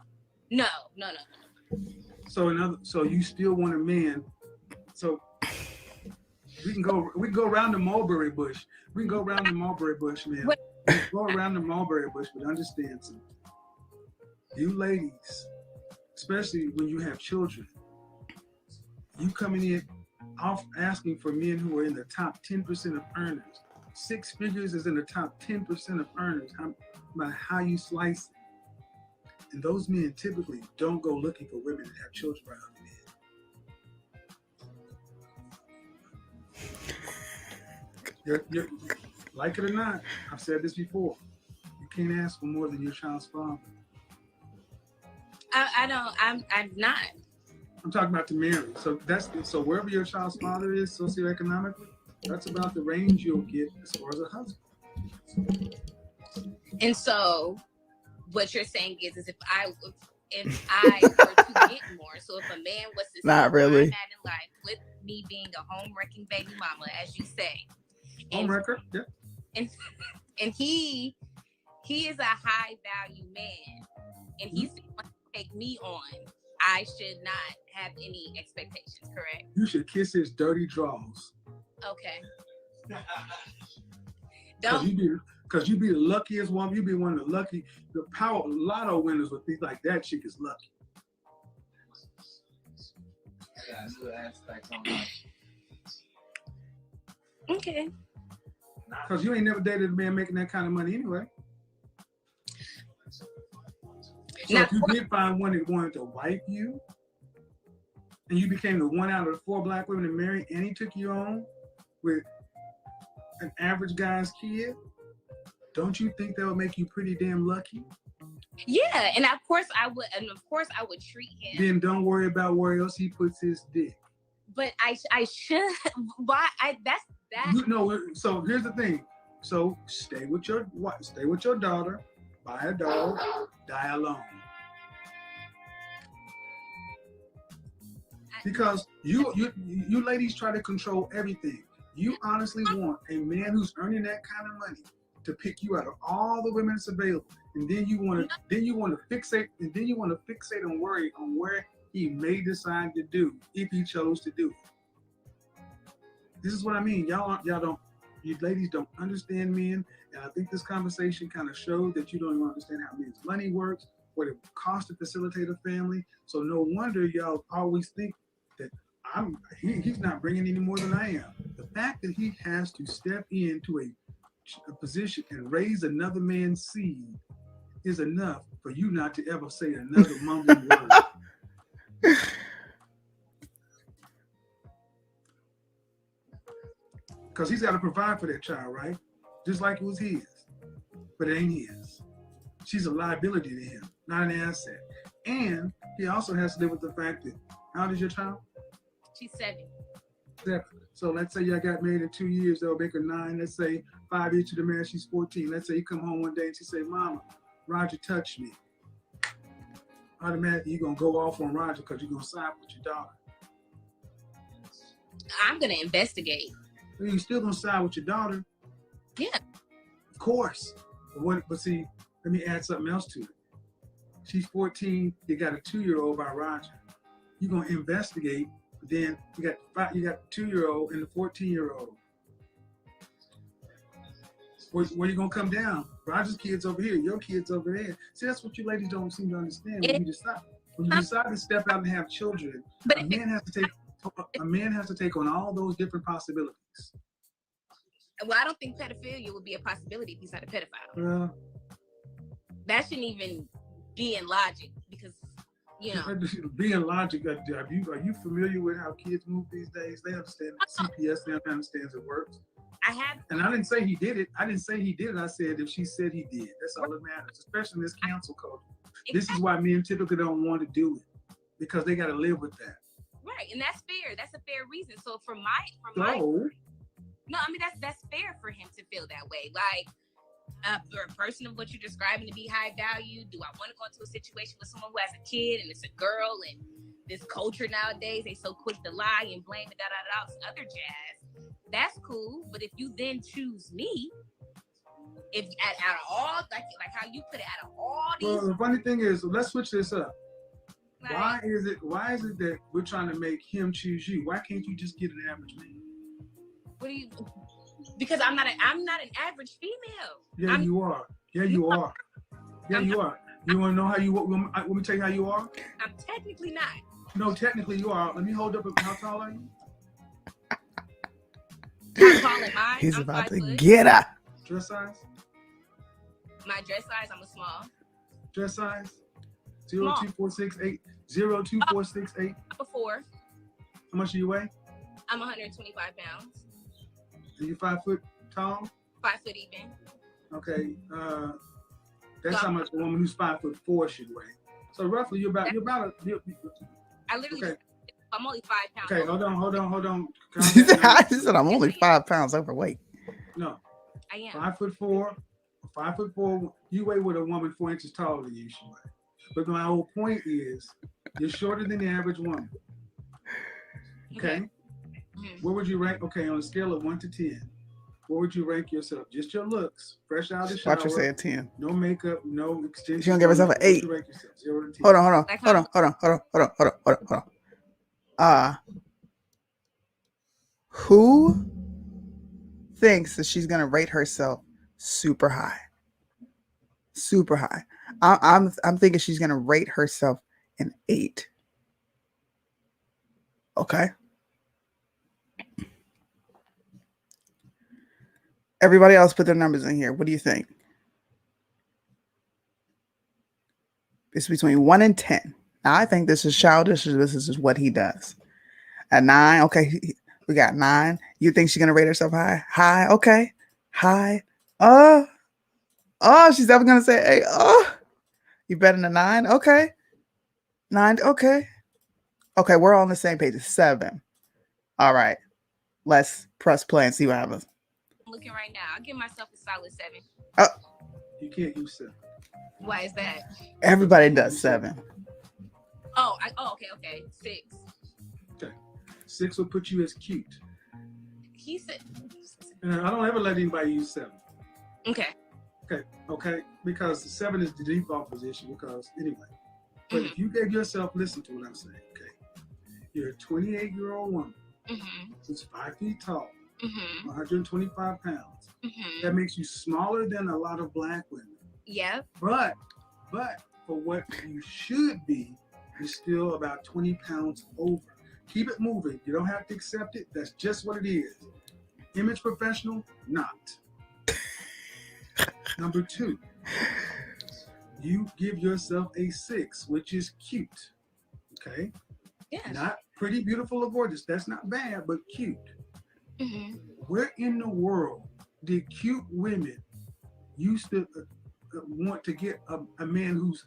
No. So you still want a man. So we can go around the mulberry bush. We can go around the mulberry bush, man. Go around the mulberry bush, but understand something. You ladies, especially when you have children, you coming in off asking for men who are in the top 10% of earners. 6 figures is in the top 10% of earners, no matter how you slice it. And those men typically don't go looking for women that have children by other men. You're, like it or not, I've said this before, you can't ask for more than your child's father. I'm not. I'm talking about to marry. So wherever your child's father is socioeconomically, that's about the range you'll get as far as a husband. And so what you're saying is if I were to get more, so if a man was to not really in life with me being a home wrecking baby mama, as you say. Home wrecker, yeah. And he is a high value man, and he's going to take me on. I should not have any expectations, correct? You should kiss his dirty drawers. Okay. Because you be the luckiest woman. You be one of the power lotto winners with things like that chick is lucky. Okay. Because you ain't never dated a man making that kind of money anyway. So Now, if you did find one that wanted to wife you, and you became the one out of the 4 black women to marry, and he took you on with an average guy's kid, don't you think that would make you pretty damn lucky? yeah, and of course I would treat him. Then don't worry about where else he puts his dick. But I should. Why? That's that. You know. So here's the thing. So stay with your daughter, buy a dog, die alone. Because you ladies try to control everything. You honestly want a man who's earning that kind of money to pick you out of all the women that's available, and then you want to fixate and worry on where he may decide to do if he chose to do it. This is what I mean. You ladies don't understand men, and I think this conversation kind of showed that you don't even understand how men's money works, what it costs to facilitate a family. So no wonder y'all always think that he's not bringing any more than I am. The fact that he has to step into a position and raise another man's seed is enough for you not to ever say another mumbling word. Because he's got to provide for that child, right? Just like it was his. But it ain't his. She's a liability to him, not an asset. And he also has to live with the fact that, how old is your child? She's 7. 7. So let's say y'all got married in 2 years, they'll make her 9. Let's say 5 years to the marriage, she's 14. Let's say you come home one day and she say, Mama, Roger touched me. Automatically, you're going to go off on Roger because you're going to side with your daughter. I'm going to investigate. You're still going to side with your daughter. Yeah. Of course. But see, let me add something else to it. She's 14. You got a 2-year-old by Roger. You're going to investigate. Then you got the 2-year-old and the 14-year-old. Where you gonna come down? Roger's kids over here, your kids over there. See, that's what you ladies don't seem to understand. When you decide to step out and have children, a man has to take on all those different possibilities. Well, I don't think pedophilia would be a possibility if he's not a pedophile. That shouldn't even be in logic because, you know. Being logic, are you familiar with how kids move these days? They understand CPS, they understand it works. I have. And I didn't say he did it. I said if she said he did. That's all that matters, especially in this cancel culture. Exactly. This is why men typically don't want to do it because they got to live with that. Right, and that's fair. That's a fair reason. So no, I mean that's fair for him to feel that way. Like, for a person of what you're describing to be high value, do I want to go into a situation with someone who has a kid and it's a girl and this culture nowadays, they so quick to lie and blame and other jazz. That's cool, but if you then choose me, if out of all like how you put it, out of all these. Well, the funny thing is, let's switch this up. Like, why is it that we're trying to make him choose you? Why can't you just get an average man? What do you? Because I'm not an average female. Yeah, you are. Yeah, you are. Yeah, you are. You want to know how you? Let me tell you how you are. I'm technically not. No, technically you are. Let me hold up. How tall are you? How tall am I? He's I'm about to 5 get her. Dress size? My dress size, I'm a small. Dress size? 02468. 02468. I'm a 4. How much do you weigh? I'm 125 pounds. Are you 5 foot tall? 5 foot even. Okay. That's how much a woman who's 5'4" should weigh. So roughly, you're about I literally. Okay. I'm only 5 pounds. Okay, hold on. I said I'm only 5 pounds overweight. No. I am. 5'4". 5'4". You weigh what a woman 4 inches taller than you should weigh. But my whole point is, you're shorter than the average woman. Okay. Mm-hmm. Where would you rank? Okay, on a scale of 1 to 10, where would you rank yourself? Just your looks, fresh out of the shower. Watch her say a 10. No makeup, no extensions. She gonna give herself an 8. You rank yourself? 0 to 10. Hold on. Who thinks that she's gonna rate herself super high? Super high. I'm thinking she's gonna rate herself an 8. Okay. Everybody else put their numbers in here. What do you think? It's between 1 and 10. Now, I think this is childish. This is what he does. A 9. Okay. We got 9. You think she's going to rate herself high? High. Okay. High. Oh, she's never going to say, hey, you better than a 9? Okay. 9. Okay. Okay. We're all on the same page. 7. All right. Let's press play and see what happens. I'm looking right now. I'll give myself a solid 7. You can't use 7. Why is that? Everybody does 7. Okay. 6. Okay. 6 will put you as cute. He said. And I don't ever let anybody use 7. Okay. Okay. Because 7 is the default position. Because anyway, but if you gave yourself, listen to what I'm saying. Okay. You're a 28-year-old woman who's 5 feet tall, 125 pounds. That makes you smaller than a lot of black women. Yeah. But for what you should be, you're still about 20 pounds over. Keep it moving. You don't have to accept it. That's just what it is. Image professional, not. Number 2, you give yourself a 6, which is cute. Okay? Yeah. Not pretty, beautiful, or gorgeous. That's not bad, but cute. Where in the world did cute women used to want to get a man who's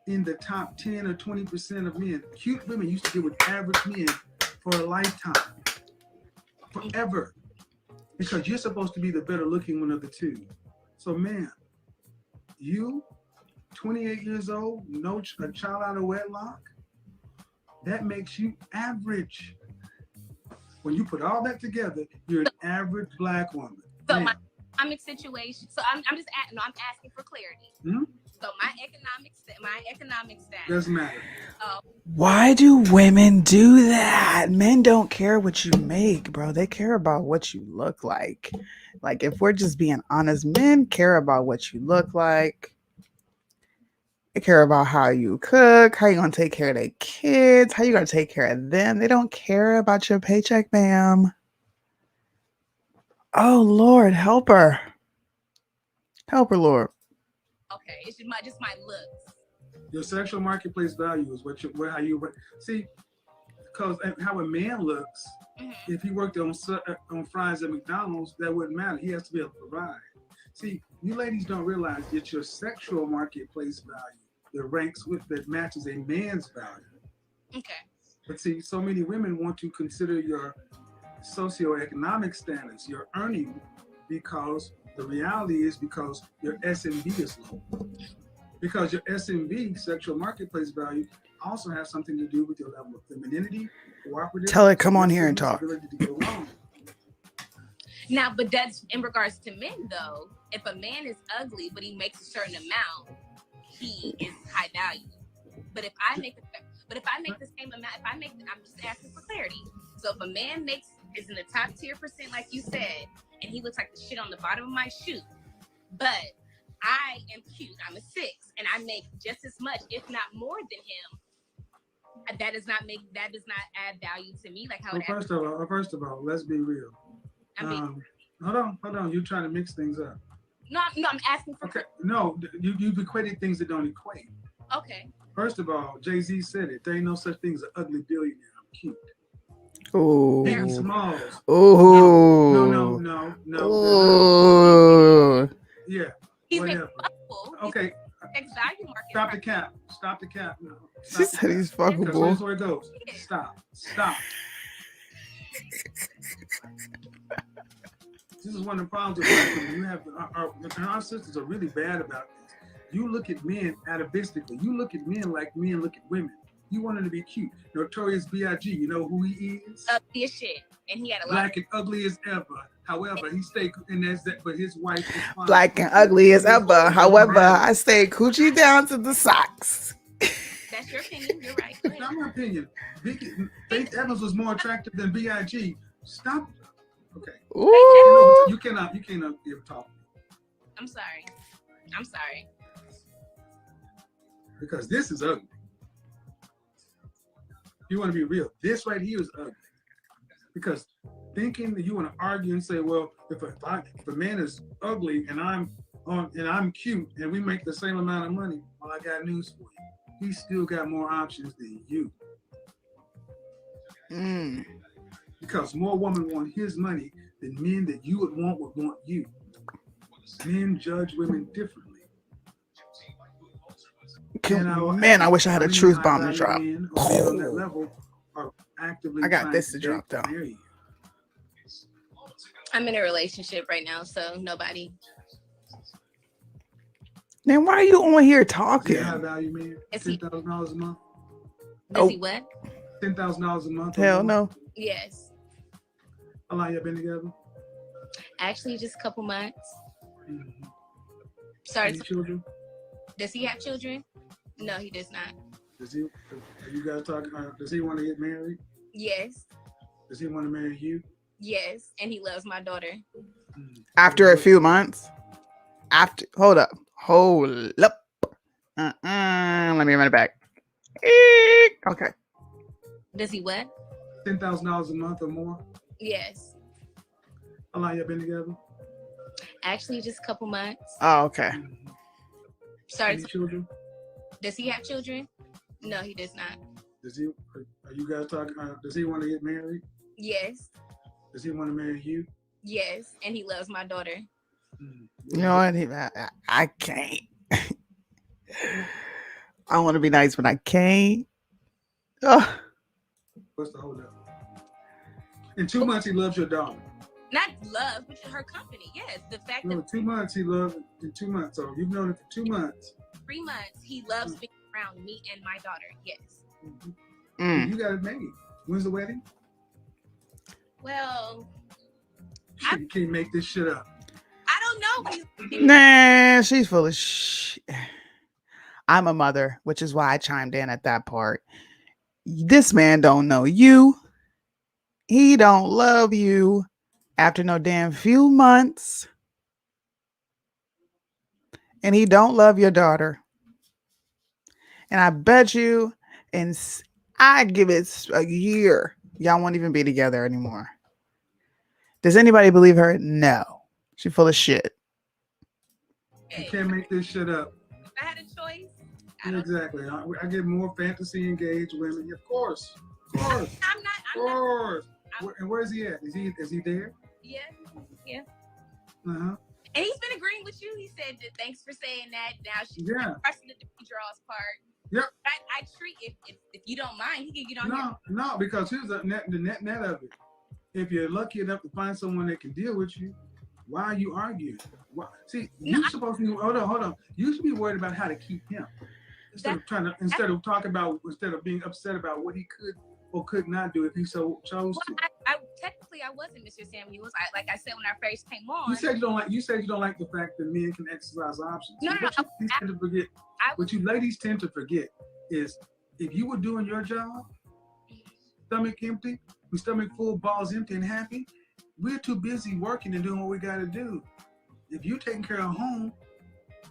in the top 10 or 20% of men? Cute women used to get with average men for a lifetime, forever, because you're supposed to be the better looking one of the two. So, man, you, 28 years old, a child out of wedlock, that makes you average. When you put all that together, you're an average black woman. So my economic situation. So I'm asking for clarity. So my economic status doesn't matter. Why do women do that? Men don't care what you make, bro. They care about what you look like. Like, if we're just being honest, men care about what you look like. They care about how you cook, how you gonna take care of their kids, how you gonna take care of them. They don't care about your paycheck, ma'am. Oh, Lord, help her. Help her, Lord. Okay, it's just my looks. Your sexual marketplace value is how you see, because how a man looks. If he worked on fries at McDonald's, that wouldn't matter. He has to be able to provide. See, you ladies don't realize that your sexual marketplace value, the ranks that matches a man's value. Okay. But see, so many women want to consider your socioeconomic status, your earning, because the reality is because your SMV is low. Because your SMV, sexual marketplace value, also has something to do with your level of femininity, cooperative. Tell it, come on here and talk. Ability to get along. Now, but that's in regards to men, though. If a man is ugly, but he makes a certain amount, he is high value. But if I make the same amount, I'm just asking for clarity. So if a man is in the top tier percent, like you said, and he looks like the shit on the bottom of my shoe, but I am cute, I'm a 6, and I make just as much, if not more than him, that does not add value to me. Like how first of all, let's be real. Hold on. You're trying to mix things up. No, I'm asking for. Okay. No, you've equated things that don't equate. Okay. First of all, Jay-Z said it. There ain't no such thing as an ugly billionaire. I'm cute. Oh. Biggie Smalls. Oh. No. Oh. Yeah. He's whatever. Okay. Stop the cap. No. She said he's fuckable. Here's where it goes. Stop. This is one of the problems with black women. You have our sisters are really bad about this. You look at men atavistically. You look at men like men look at women. You want him to be cute. Notorious B.I.G. You know who he is? Ugly as shit, and he had a lot. Black and ugly as ever. However, he stayed, and that's that. But his wife is fine. Black and ugly as ever. However, I stay coochie down to the socks. That's your opinion. You're right. It's not my opinion. Faith Evans was more attractive than B.I.G. Stop. Okay. Ooh. You cannot give talk. I'm sorry. Because this is ugly. You want to be real. This right here is ugly. Because thinking that you want to argue and say, well, if a man is ugly and I'm cute and we make the same amount of money, well, I got news for you. He's still got more options than you. Because more women want his money than men that you would want you. Men judge women differently. Man, I wish I had a truth bomb to drop. Men on that level are actively I got this to drop though. I'm in a relationship right now, so nobody. Then why are you on here talking? High value man. $10,000 a month. Does he what? $10,000 a month. Hell no. Yes. How long y'all been together? Actually, just a couple months. Mm-hmm. Sorry. Any children? Does he have children? No, he does not. Does he? You guys talk? Does he want to get married? Yes. Does he want to marry you? Yes, and he loves my daughter. After a few months. Hold up. Let me run it back. Okay. Does he what? $10,000 a month or more. Yes. How long y'all been together? Actually, just a couple months. Oh, okay. Sorry. Any children? Does he have children? No, he does not. Does he? Are you guys talking? Does he want to get married? Yes. Does he want to marry you? Yes, and he loves my daughter. You know what? I can't. I want to be nice, but I can't. Oh. What's the hold up? In 2 months, he loves your daughter. Not love, but her company. Yes, the fact that 2 months he loved in 2 months. So you've known it for 2 months. 3 months he loves being around me and my daughter. Yes. You got it made. When's the wedding? Well, You can't make this shit up. I don't know. Nah, she's full of shit. I'm a mother, which is why I chimed in at that part. This man don't know you. He don't love you after no damn few months. And he don't love your daughter. And I bet you, and I give it a year, y'all won't even be together anymore. Does anybody believe her? No. She's full of shit. You can't make this shit up. If I had a choice. Exactly. I get more fantasy engaged women. Of course. Of course. I'm not. Of course. And where's he at? Is he there? Yeah. Yeah. Uh-huh. And he's been agreeing with you. He said that thanks for saying that. Now she's pressing the draws part. Yep. I treat if you don't mind, he can get on here. No, because here's the net of it. If you're lucky enough to find someone that can deal with you, why are you arguing? See, you're supposed to be, hold on. You should be worried about how to keep him. Instead of being upset about what he could or could not do if he so chose to. Technically I wasn't Mr. Samuels. Like I said when I first came on. You said you don't like the fact that men can exercise options. What you ladies tend to forget is if you were doing your job, stomach empty, with stomach full, balls empty and happy, we're too busy working and doing what we gotta do. If you're taking care of home,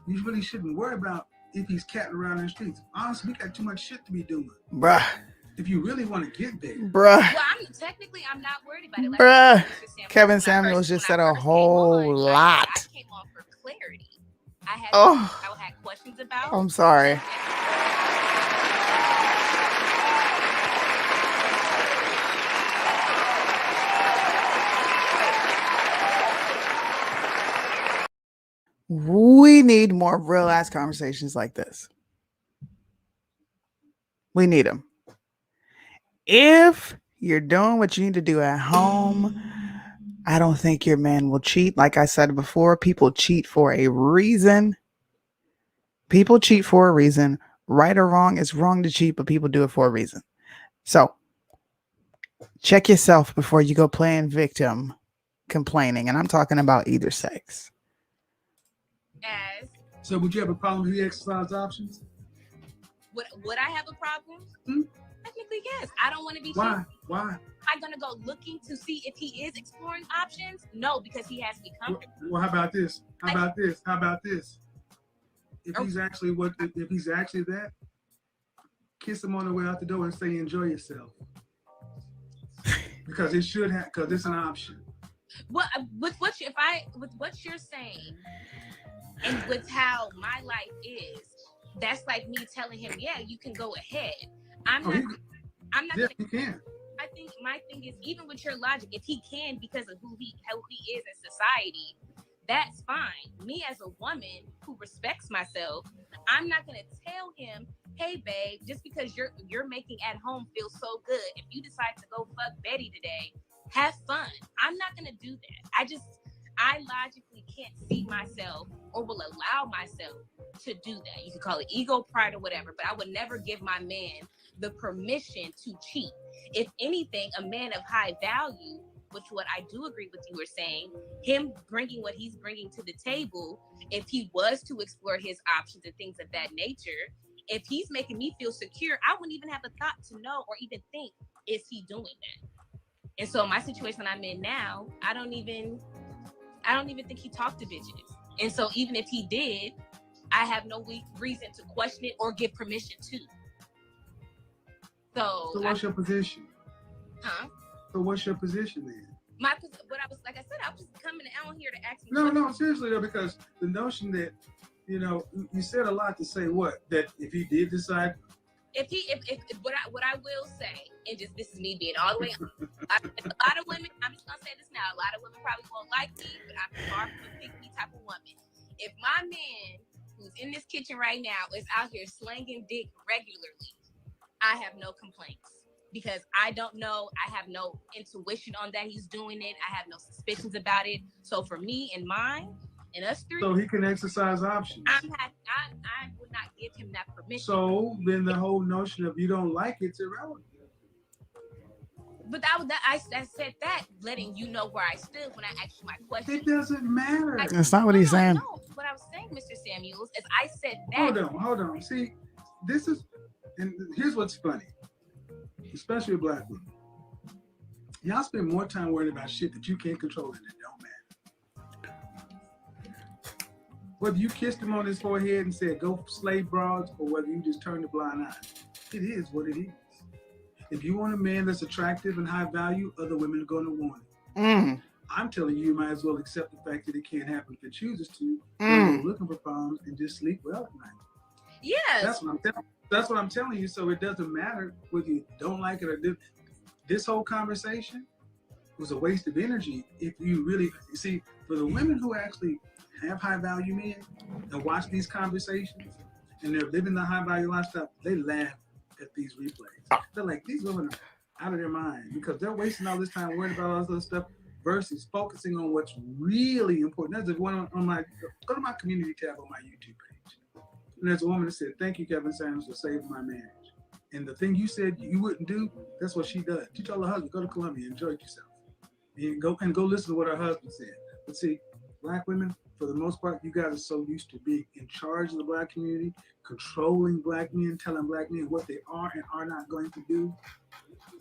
you really shouldn't worry about if he's catting around in the streets. Honestly, we got too much shit to be doing. Bruh. If you really want to get there. Bruh. Well, I'm not worried about it. Like Bruh. Kevin Samuels just said a whole lot. I came on for clarity. I had questions about. I'm sorry. We need more real ass conversations like this. We need them. If you're doing what you need to do at home, I don't think your man will cheat. Like I said before, people cheat for a reason. People cheat for a reason. Right or wrong, it's wrong to cheat, but people do it for a reason. So check yourself before you go playing victim complaining. And I'm talking about either sex. Yes. So would you have a problem if he exercised options? Would I have a problem? Technically, yes. I don't want to be Why? cheating. Why? Am I going to go looking to see if he is exploring options? No, because he has to be comfortable. Well, how about this? How about this? If he's actually that, kiss them on the way out the door and say, enjoy yourself. Because it should have, because it's an option. Well, with what you're saying, and with how my life is, that's like me telling him, yeah, you can go ahead. I'm not Yeah, he can. I think my thing is, even with your logic, if he can because of who he is in society, that's fine. Me as a woman who respects myself, I'm not gonna tell him, hey babe, just because you're making at home feel so good, if you decide to go fuck Betty today, have fun. I'm not gonna do that. I logically can't see myself or will allow myself to do that. You can call it ego, pride, or whatever, but I would never give my man the permission to cheat. If anything, a man of high value, which what I do agree with you were saying, him bringing what he's bringing to the table, if he was to explore his options and things of that nature, if he's making me feel secure, I wouldn't even have a thought to know or even think, is he doing that? And so my situation I'm in now, I don't even think he talked to bitches. And so even if he did, I have no reason to question it or give permission to. So what's your position? Huh? So what's your position then? What I was, like I said, I was just coming out here to ask you. No, seriously though, because the notion that, you know, you said a lot to say what? That if he did decide. If what I will say, and just this is me being all the way, a lot of women, I'm just gonna say this now, a lot of women probably won't like me, but I'm far from a pick me type of woman. If my man who's in this kitchen right now is out here slanging dick regularly, I have no complaints. Because I don't know, I have no intuition on that he's doing it. I have no suspicions about it. So for me and mine and us three, so he can exercise options. I would not give him that permission. So then the whole notion of you don't like it's irrelevant. But I said that, letting you know where I stood when I asked you my question. It doesn't matter. That's not what he's saying. No, what I was saying, Mr. Samuels, is I said that. Hold on. See, this is, and here's what's funny. Especially with black women. Y'all spend more time worrying about shit that you can't control and it don't matter. Whether you kissed him on his forehead and said, go slave broads, or whether you just turned a blind eye. It is what it is. If you want a man that's attractive and high value, other women are going to want it. I'm telling you, you might as well accept the fact that it can't happen if it chooses to. Go looking for problems and just sleep well at night. Yes. That's what I'm telling you. So it doesn't matter whether you don't like it or do. This whole conversation was a waste of energy. If you really see, for the women who actually have high value men and watch these conversations and they're living the high value lifestyle, they laugh at these replays. They're like, these women are out of their mind because they're wasting all this time worrying about all this other stuff versus focusing on what's really important. There's one on my, go to my community tab on my YouTube page. And there's a woman that said, thank you, Kevin Samuels, for saving my marriage. And the thing you said you wouldn't do, that's what she does. She told her husband, go to Columbia, enjoy yourself. And go listen to what her husband said. But see, black women, for the most part, you guys are so used to being in charge of the black community, controlling black men, telling black men what they are and are not going to do.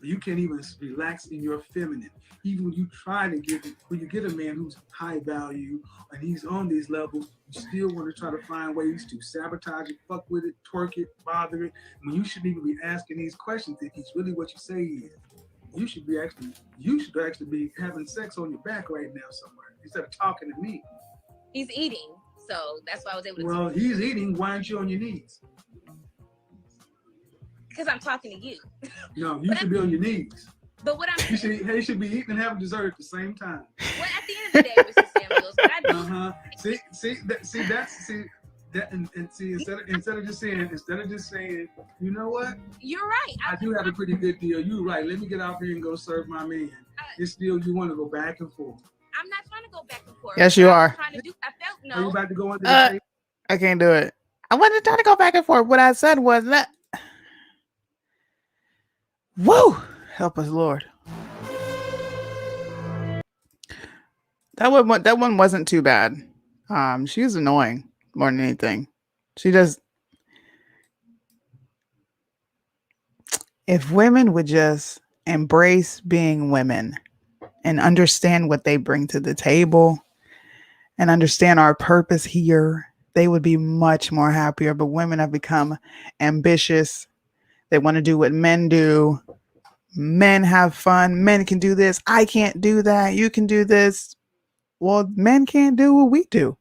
You can't even relax in your feminine. Even when you try to when you get a man who's high value and he's on these levels, you still want to try to find ways to sabotage it, fuck with it, twerk it, bother it. When you shouldn't even be asking these questions if he's really what you say he is. You should actually be having sex on your back right now somewhere instead of talking to me. He's eating, so that's why I was able to. Well, he's eating. Why aren't you on your knees? Because I'm talking to you. No, you should be on your knees. But what I'm saying, he should be eating and having dessert at the same time. Well, at the end of the day, Mr. Samuels, what I do. Instead of just saying, you know what? You're right. I do have a pretty good deal. You're right. Let me get out here and go serve my man. It's still you want to go back and forth. I'm not trying to go back and forth. Yes, you are. I felt no. Are you about to go under the table? I can't do it. I wasn't trying to go back and forth. What I said was that. Woo! Help us, Lord. That one wasn't too bad. She was annoying more than anything. She just. If women would just embrace being women and understand what they bring to the table and understand our purpose here, they would be much more happier. But women have become ambitious. They want to do what men do. Men have fun. Men can do this. I can't do that. You can do this. Well, men can't do what we do.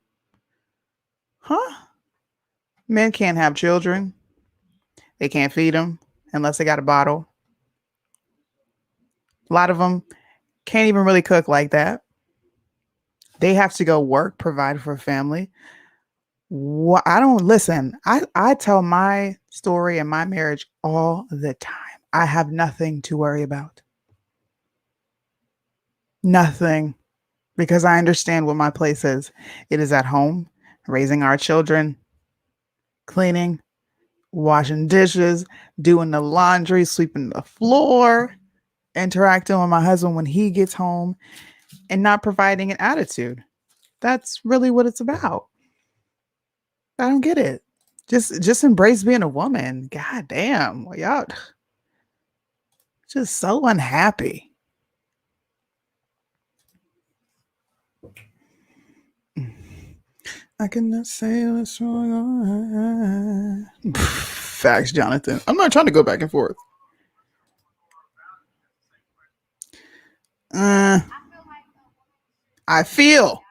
Huh? Men can't have children. They can't feed them unless they got a bottle. A lot of them can't even really cook like that. They have to go work, provide for a family. I don't listen. I tell my story and my marriage all the time. I have nothing to worry about. Nothing. Because I understand what my place is. It is at home, raising our children, cleaning, washing dishes, doing the laundry, sweeping the floor, interacting with my husband when he gets home, and not providing an attitude. That's really what it's about. I don't get it. Just embrace being a woman. God damn. Well, y'all just so unhappy. I cannot say what's wrong on. Facts, Jonathan. I'm not trying to go back and forth. I feel.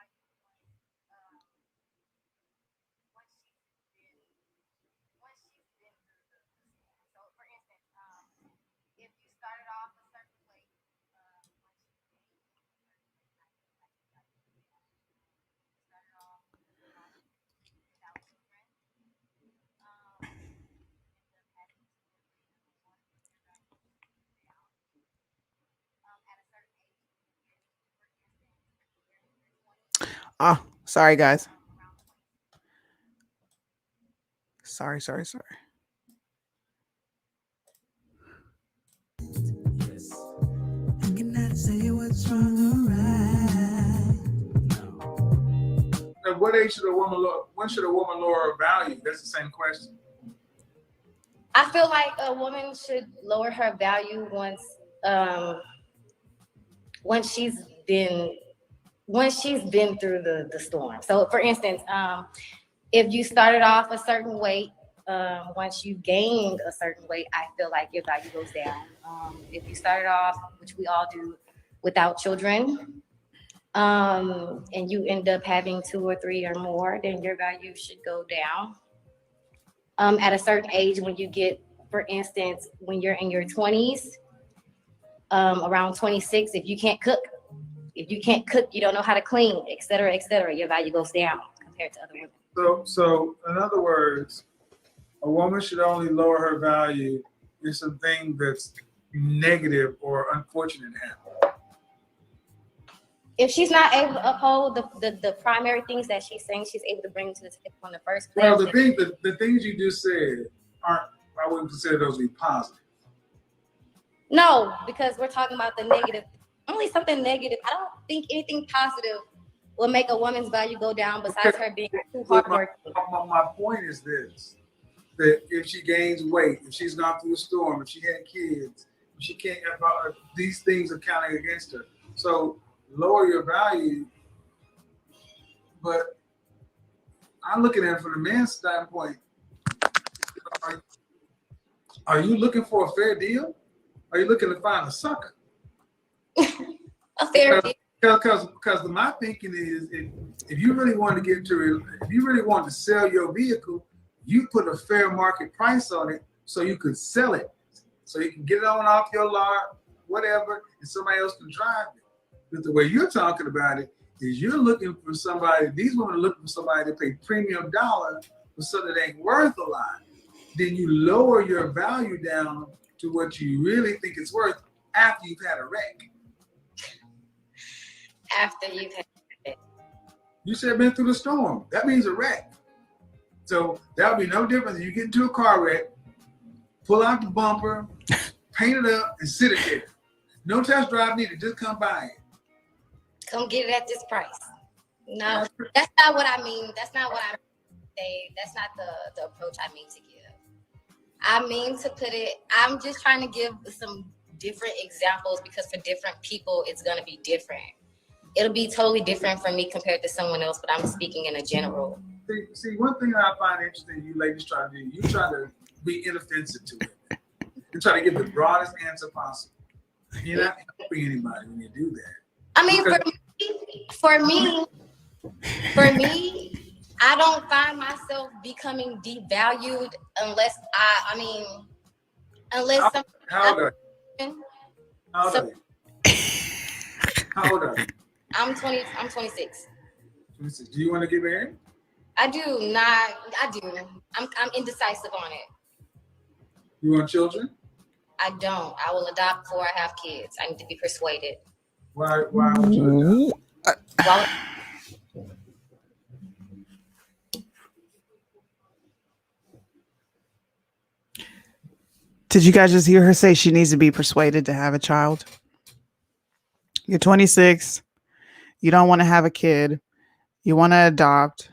Ah, sorry, guys. Sorry. I cannot say what's wrong or right. At what age should a woman lower? When should a woman lower her value? That's the same question. I feel like a woman should lower her value once she's been through the storm. So, for instance, if you started off a certain weight, once you gained a certain weight, I feel like your value goes down. If you started off, which we all do, without children, and you end up having 2 or 3 or more, then your value should go down. At a certain age, when you get, for instance, when you're in your 20s, around 26, if you can't cook, you don't know how to clean, et cetera, your value goes down compared to other women. So in other words, a woman should only lower her value if something that's negative or unfortunate happens. If she's not able to uphold the primary things that she's saying she's able to bring to the table in the first place. Well, the things you just said I wouldn't consider those to be positive. No, because we're talking about the negative. Only something negative. I don't think anything positive will make a woman's value go down besides her being too hardworking. My point is this, that if she gains weight, if she's gone through a storm, if she had kids, if she can't, these things are counting against her. So lower your value, but I'm looking at it from the man's standpoint. Are you looking for a fair deal? Are you looking to find a sucker? A fair deal. Because my thinking is, if you really want to if you really want to sell your vehicle, you put a fair market price on it so you could sell it, so you can get it on off your lot, whatever, and somebody else can drive it. But the way you're talking about it is you're looking for somebody, these women are looking for somebody to pay premium dollar for something that ain't worth a lot. Then you lower your value down to what you really think it's worth after you've had a wreck. After you've had a wreck. You said been through the storm. That means a wreck. So that'll be no different than you get into a car wreck, pull out the bumper, paint it up, and sit it there. No test drive needed, just come by it. Come get it at this price. No, that's not what I mean. That's not what I mean to say. That's not the approach I mean to give. I mean to put it, I'm just trying to give some different examples because for different people, it's going to be different. It'll be totally different for me compared to someone else, but I'm speaking in a general. See, one thing that I find interesting, you ladies try to do, you try to be inoffensive to it. You're trying to give the broadest answer possible. You're not helping anybody when you do that. I mean, for me, I don't find myself becoming devalued unless unless something. How old are you? How old are you? How old are you? I'm 26. 26. Do you want to get married? I do. I'm indecisive on it. You want children? I don't. I will adopt before I have kids. I need to be persuaded. Why would you adopt? Did you guys just hear her say she needs to be persuaded to have a child? You're 26. You don't want to have a kid. You want to adopt.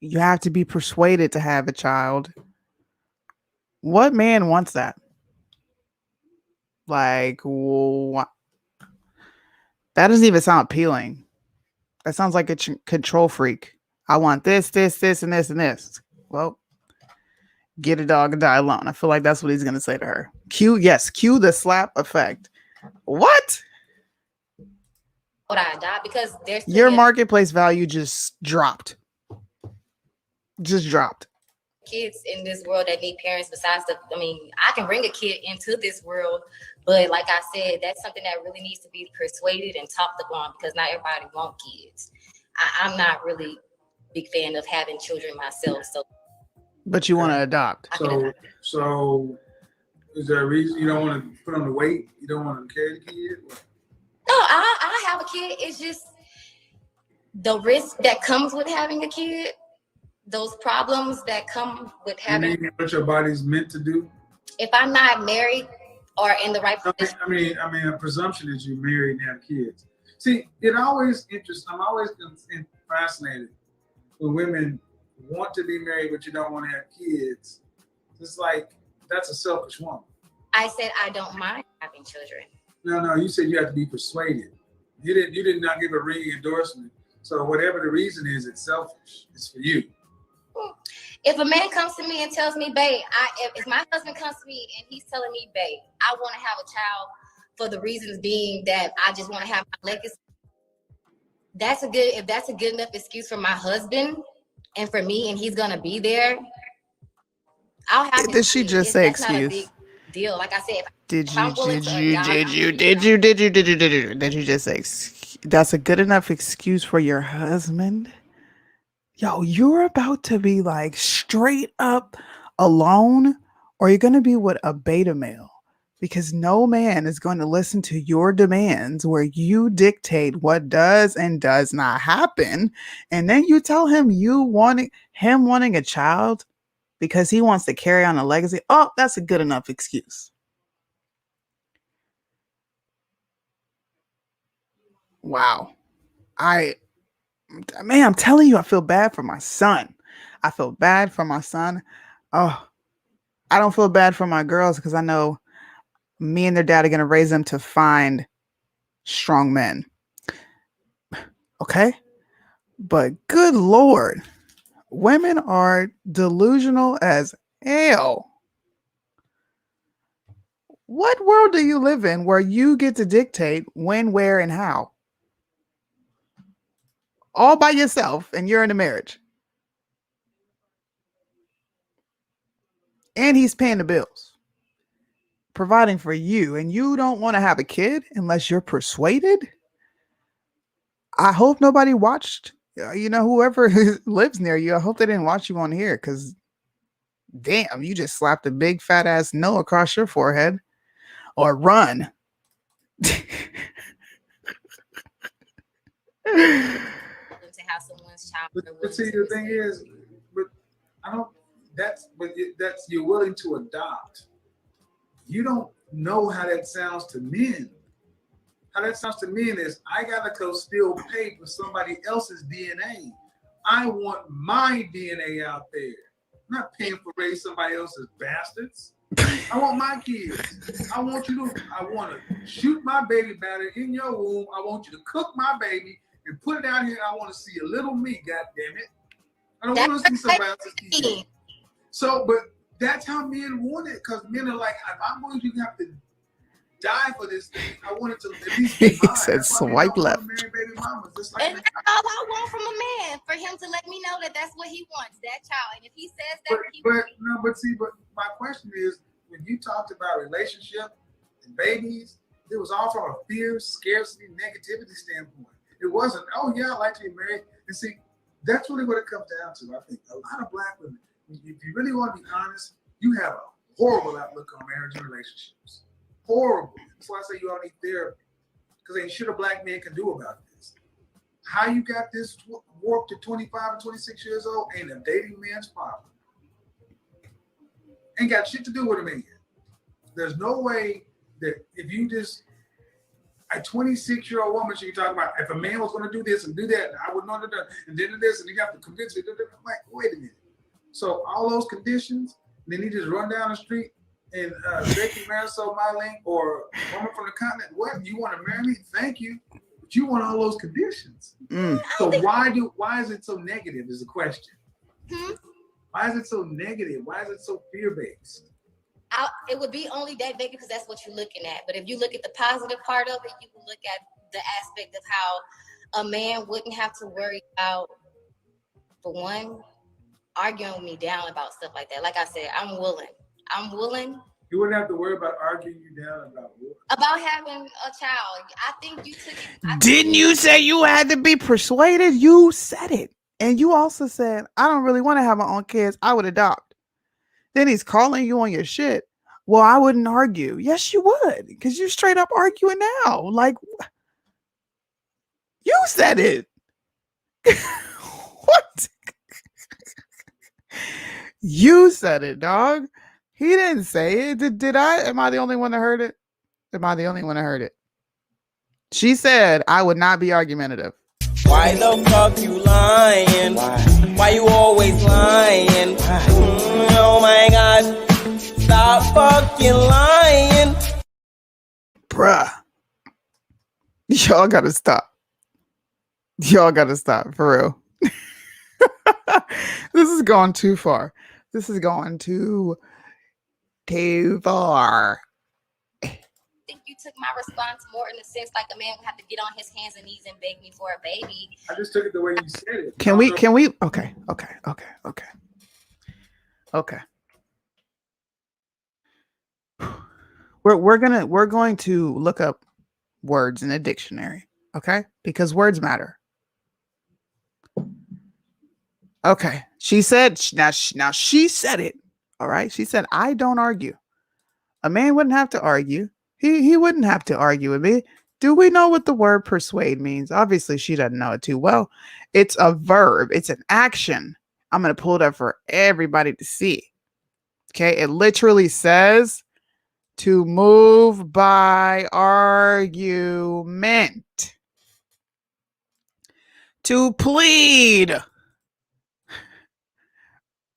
You have to be persuaded to have a child. What man wants that? Like, what? That doesn't even sound appealing. That sounds like a control freak. I want this, and this, and this. Well, get a dog and die alone. I feel like that's what he's going to say to her. Cue the slap effect. What? Would I adopt? Because there's your marketplace value just dropped. Kids in this world that need parents besides I can bring a kid into this world, but like I said, that's something that really needs to be persuaded and talked upon because not everybody wants kids. I'm not really a big fan of having children myself. So, but you want to adopt. So is there a reason you don't want to put on the weight? You don't want to carry the kid? No, I have a kid. It's just the risk that comes with having a kid. Those problems that come with having. You mean what your body's meant to do? If I'm not married or in the right position. I mean, a presumption is you're married and have kids. See, it always interests. I'm always fascinated when women want to be married but you don't want to have kids. It's like that's a selfish woman. I said I don't mind having children. No, you said you have to be persuaded. You did not give a ringing endorsement. So whatever the reason is, it's selfish. It's for you. If a man comes to me and tells me, babe, if my husband comes to me and he's telling me, babe, I want to have a child for the reasons being that I just want to have my legacy. If that's a good enough excuse for my husband and for me, and he's gonna be there, I'll have. Did she just say excuse? Not a big deal. Like I said, did you just say that's a good enough excuse for your husband? Yo, you're about to be like straight up alone, or you're going to be with a beta male because no man is going to listen to your demands where you dictate what does and does not happen. And then you tell him wanting a child because he wants to carry on a legacy. Oh, that's a good enough excuse. Wow. I'm telling you, I feel bad for my son. Oh, I don't feel bad for my girls because I know me and their dad are going to raise them to find strong men. Okay? But good Lord, women are delusional as hell. What world do you live in where you get to dictate when, where, and how? All by yourself, and you're in a marriage. And he's paying the bills, providing for you, and you don't want to have a kid unless you're persuaded. I hope nobody watched, whoever lives near you, I hope they didn't watch you on here because damn, you just slapped a big fat ass no across your forehead. Or run. To have someone's child. But see, the thing is, that's you're willing to adopt. You don't know how that sounds to men. How that sounds to men is I gotta go still pay for somebody else's DNA. I want my DNA out there. I'm not paying for raising somebody else's bastards. I want my kids. I want to shoot my baby batter in your womb. I want you to cook my baby and put it out here. I want to see a little me, God damn it. I don't want to see somebody else's kid. So, but That's how men want it, because men are like, if I'm going to have to die for this thing, I want it to at least be He mine. said That's why men swipe don't left. want to marry baby mamas. Just like And that's all I want from a man, for him to let me know that that's what he wants, that child. And if he says that, but my question is, when you talked about relationship and babies, it was all from a fear, scarcity, negativity standpoint. It wasn't, oh yeah, I like to be married. And see, that's really what it comes down to. I think a lot of black women, if you really want to be honest, you have a horrible outlook on marriage and relationships. Horrible. That's why I say you all need therapy, because ain't shit a black man can do about this. How you got this warped to 25 and 26 years old ain't a dating man's problem. Ain't got shit to do with a man. There's no way that if you just, a 26-year-old woman, she can talk about, if a man was going to do this and do that, I would not have done, and then this, and you have to convince me. I'm like, wait a minute. So all those conditions, then he just run down the street and Becky Marisol Mylene or a woman from the continent, what, you want to marry me? Thank you. But you want all those conditions. So why is it so negative is the question. Why is it so negative? Why is it so fear-based? It would be only that big because that's what you're looking at. But if you look at the positive part of it, you can look at the aspect of how a man wouldn't have to worry about, for one, arguing with me down about stuff like that. Like I said, I'm willing. You wouldn't have to worry about arguing you down about what? About having a child. I think you took it. Didn't you say you had to be persuaded? You said it. And you also said, I don't really want to have my own kids. I would adopt. Then he's calling you on your shit. Well, I wouldn't argue. Yes, you would. Because you're straight up arguing now. Like, you said it. What? You said it, dog. He didn't say it. Did I? Am I the only one that heard it? Am I the only one that heard it? She said, I would not be argumentative. Why the fuck you lying? Why you always lying? Oh my gosh. Stop fucking lying. Bruh. Y'all gotta stop. Y'all gotta stop, for real. This is going too far. This is going too far. I think you took my response more in the sense like a man would have to get on his hands and knees and beg me for a baby. I just took it the way you said it. Can we, okay. We're going to look up words in a dictionary, okay? Because words matter. Okay. She said, now she said it. All right. She said, I don't argue. A man wouldn't have to argue. He wouldn't have to argue with me. Do we know what the word persuade means? Obviously, she doesn't know it too well. It's a verb. It's an action. I'm going to pull it up for everybody to see. Okay. It literally says to move by argument. To plead.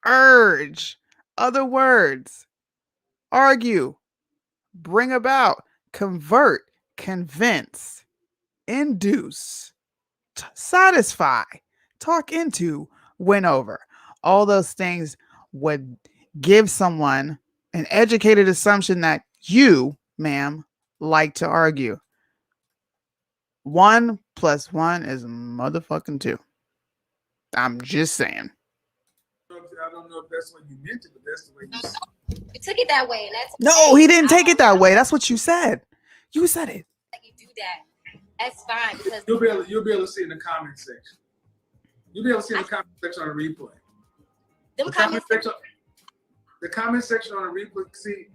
Urge. Other words. Argue. Bring about. Convert. Convince. Induce. Satisfy. Talk into. Win over. All those things would give someone an educated assumption that you, ma'am, like to argue. 1 + 1 is motherfucking 2. I'm just saying. I don't know if that's what you meant it, but that's the way you said it. You took it that way, and that's No, he didn't take it that way. That's what you said. You said it. like you do that. That's fine because You'll be able to see in the comment section. You'll be able to see in the comment section on the replay. them The comment section on the replay. See,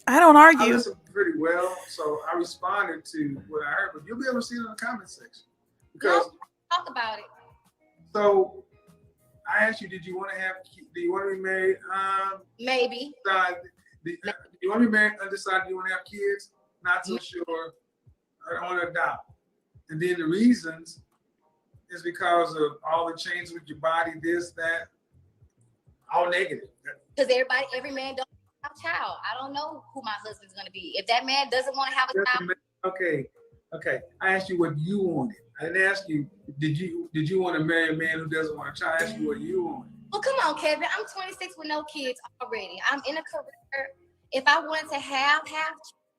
I don't I argue. listened pretty well, so I responded to what I heard. But you'll be able to see it in the comment section because talk about it. So I asked you, do you want to be married? Maybe. Do you want to be married? Undecided? Do you want to have kids? Not so sure. I want to adopt. And then the reasons is because of all the changes with your body, this, that, all negative. Because every man don't have a child. I don't know who my husband's gonna be. If that man doesn't want to have a child. Okay. I asked you what you wanted. I didn't ask you, did you want to marry a man who doesn't want a child? I asked you what you wanted. Well, come on, Kevin. I'm 26 with no kids already. I'm in a career. If I wanted to have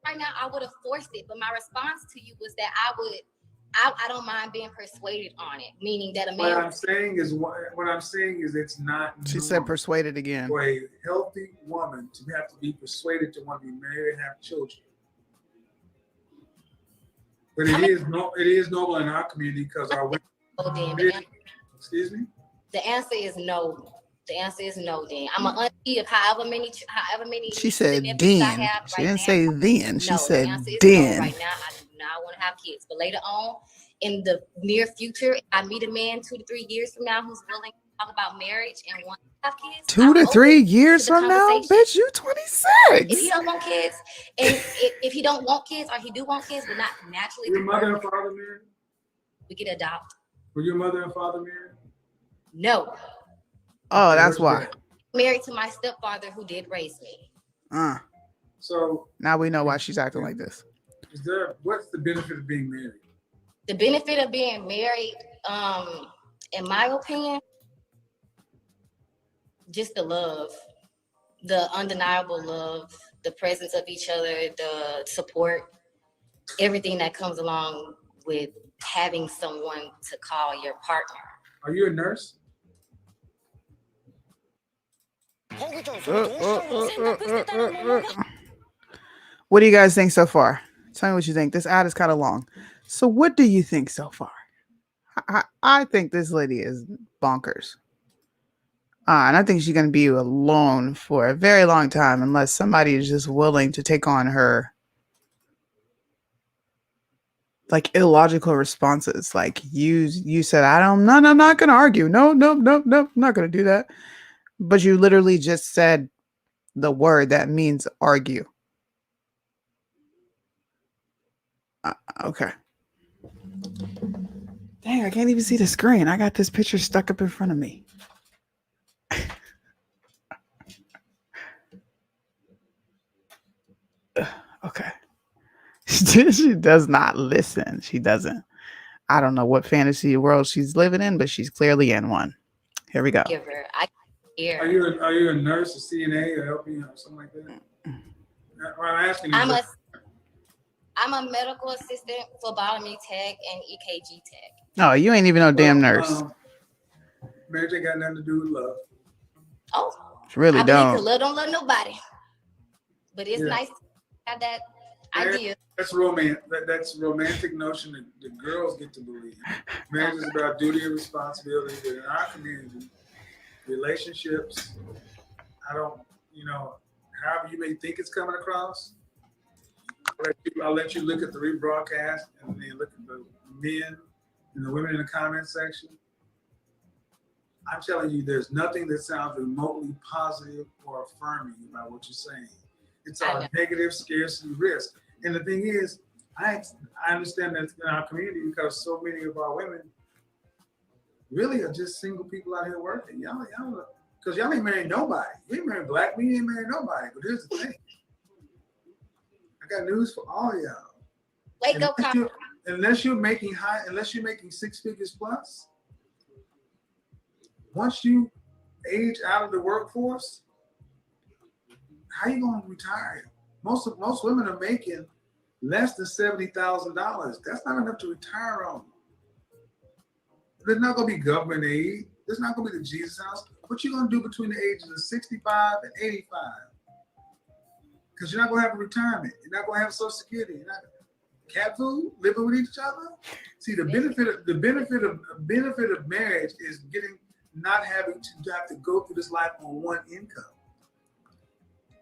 right now, I would have forced it. But my response to you was that I don't mind being persuaded on it, meaning that a man. What I'm saying is it's not. She said persuaded again. For a healthy woman to have to be persuaded to want to be married and have children. But it is normal in our community because our women. Excuse me? The answer is no. The answer is no, then. I'm an auntie of however many. She said then. She didn't say then. She said the then. No. Right now, I do not want to have kids. But later on, in the near future, if I meet a man 2 to 3 years from now who's willing to talk about marriage and want to have kids. 2 to 3 years from now? Bitch, you 26. If he don't want kids, and if he don't want kids or he do want kids, but not naturally. Your mother and father married? We can adopt. Were your mother and father married? No. Oh, that's why. Married to my stepfather who did raise me. So now we know why she's acting like this. What's the benefit of being married? The benefit of being married, in my opinion, just the love, the undeniable love, the presence of each other, the support, everything that comes along with having someone to call your partner. Are you a nurse? What do you guys think so far? Tell me what you think. This ad is kind of long. So what do you think so far? I think this lady is bonkers. And I think she's going to be alone for a very long time unless somebody is just willing to take on her like illogical responses. Like you said, I'm not going to argue. No, I'm not going to do that. But you literally just said the word that means argue. Okay. Dang, I can't even see the screen. I got this picture stuck up in front of me. Okay. She does not listen. She doesn't. I don't know what fantasy world she's living in, but she's clearly in one. Here we go. Are you a nurse, a CNA, or LPN, or something like that? I'm asking you. I'm a medical assistant, phlebotomy tech, and EKG tech. No, you ain't even no damn nurse. Marriage ain't got nothing to do with love. Oh, really don't. Love don't love nobody, but it's nice to have that idea. That's romance. That's romantic notion that the girls get to believe. Marriage is about duty and responsibility. But in our community, relationships, however you may think it's coming across. I'll let you look at the rebroadcast and then look at the men and the women in the comment section. I'm telling you, there's nothing that sounds remotely positive or affirming about what you're saying. It's all negative, scarcity, risk. And the thing is, I understand that in our community because so many of our women really are just single people out here working. Because y'all ain't marrying nobody. You ain't marrying black, we ain't marrying nobody. But here's the thing. I got news for all of y'all. Wake up, unless you're making 6 figures plus, once you age out of the workforce, how you gonna retire? Most women are making less than $70,000. That's not enough to retire on. There's not gonna be government aid. There's not gonna be the Jesus house. What you gonna do between the ages of 65 and 85? Because you're not gonna have a retirement. You're not gonna have Social Security. You're not cat food, living with each other. See, the benefit of marriage is not having to have to go through this life on one income.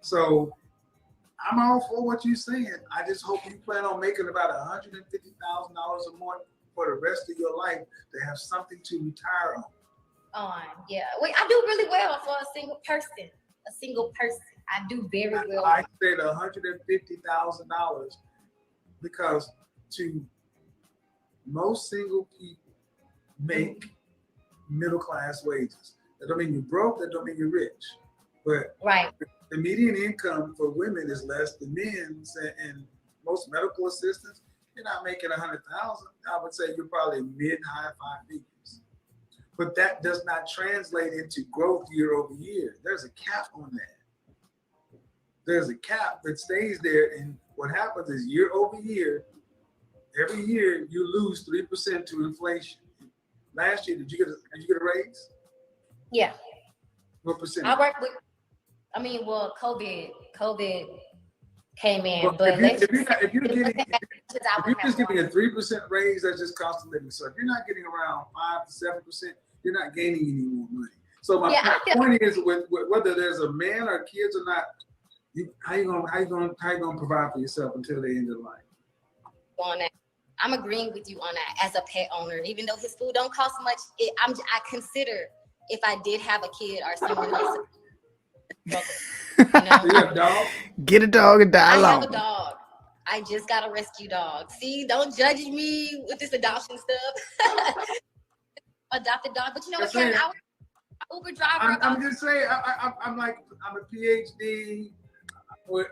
So I'm all for what you're saying. I just hope you plan on making about $150,000 a month for the rest of your life to have something to retire on. Yeah. Wait, I do really well for a single person. I do very well. I said $150,000 because to most single people make middle class wages. That don't mean you're broke, that don't mean you're rich. But the median income for women is less than men's, and most medical assistants, you're not making $100,000. I would say you're probably mid-high 5 figures. But that does not translate into growth year over year. There's a cap on that. There's a cap that stays there, and what happens is year over year, every year you lose 3% to inflation. Last year, did you get a raise? Yeah. What percent? I work with. COVID came in, Well, but if you're just giving a 3% raise, that's just cost of living. So if you're not getting around 5 to 7%, you're not gaining any more money. So my point is, with whether there's a man or kids or not, how you gonna provide for yourself until the end of life? On that, I'm agreeing with you on that. As a pet owner, even though his food don't cost much, I consider if I did have a kid or someone else. You know? You have a dog? Get a dog and die alone. I have a dog. I just got a rescue dog. See, don't judge me with this adoption stuff. Adopted dog, but you know what, Karen? I was an Uber driver. I'm just saying. I'm a PhD.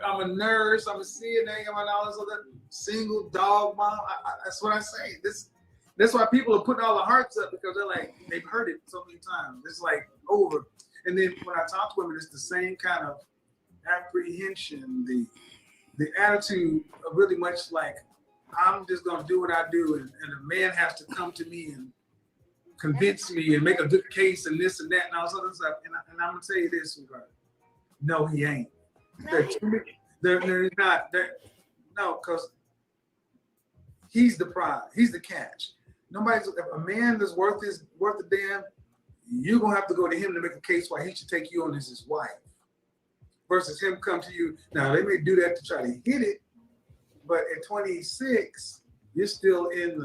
I'm a nurse. I'm a CNA. I'm all this other single dog mom. That's what I say. That's why people are putting all the hearts up, because they're like, they've heard it so many times. It's like over. And then when I talk to women, it's the same kind of apprehension, the attitude of really much like, I'm just gonna do what I do, and a man has to come to me and convince me and make a good case and this and that and all this other stuff. And I'm gonna tell you this, sweetheart. No, he ain't. They're not. No, because he's the prize. He's the catch. If a man that's worth a damn, you're gonna have to go to him to make a case why he should take you on as his wife, versus him come to you. Now they may do that to try to hit it, but at 26, you're still in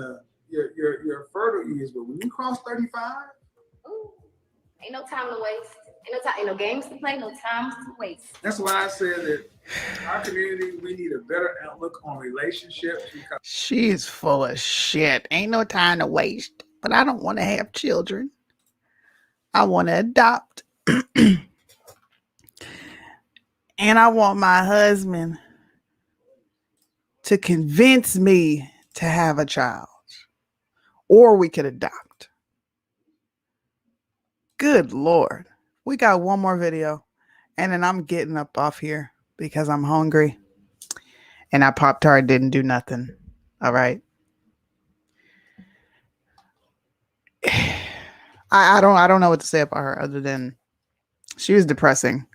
your fertile years. But when you cross 35, ain't no time to waste. Ain't no games to play. No time to waste. That's why I said that our community, we need a better outlook on relationships. She's full of shit. Ain't no time to waste. But I don't want to have children. I want to adopt. And I want my husband to convince me to have a child. Or we could adopt. Good Lord. We got one more video. And then I'm getting up off here because I'm hungry. And that Pop-Tart didn't do nothing. All right. I don't know what to say about her other than she was depressing.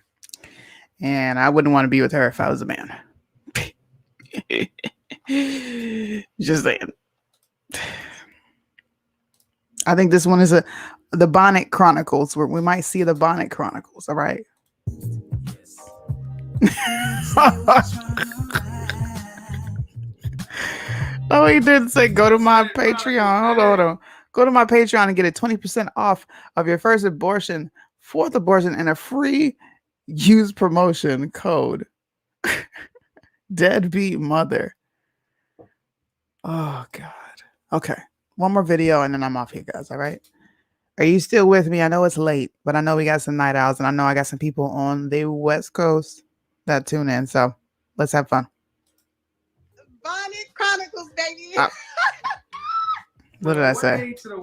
And I wouldn't want to be with her if I was a man. Just saying. I think this one is the Bonnet Chronicles, where we might see the Bonnet Chronicles. All right. No, he didn't say go to my Patreon. Hold on. Go to my Patreon and get a 20% off of your first abortion, fourth abortion, and a free use promotion code. Deadbeat mother. Oh, God. Okay. One more video and then I'm off here, guys. All right. Are you still with me? I know it's late, but I know we got some night owls and I know I got some people on the West Coast that tune in. So let's have fun. Bonnet Chronicles, baby. What did I say? What age should a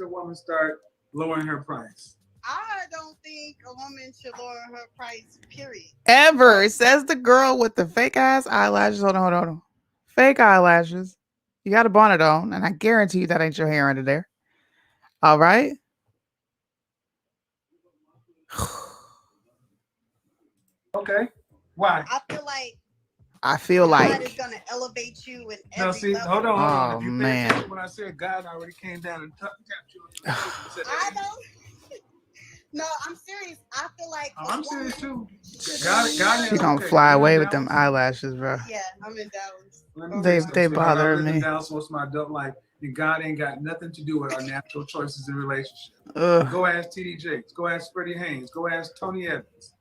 woman start lowering her price? I don't think a woman should lower her price, period. Ever, says the girl with the fake ass eyelashes. Hold on. Fake eyelashes. You got a bonnet on, and I guarantee you that ain't your hair under there. All right. Okay. Why? I feel like God like is gonna elevate you in no, every see, level. hold on. Oh, If you man. pay attention when I said God already came down and tapped you. I don't. No, I'm serious. I feel like I'm serious too. God she gonna fly away with them eyelashes, bro. Yeah, I'm in Dallas. They bother me. Dallas most of my adult life, and God ain't got nothing to do with our natural choices in relationships. Ugh. Go ask T.D. Jakes. Go ask Freddie Haynes. Go ask Tony Evans.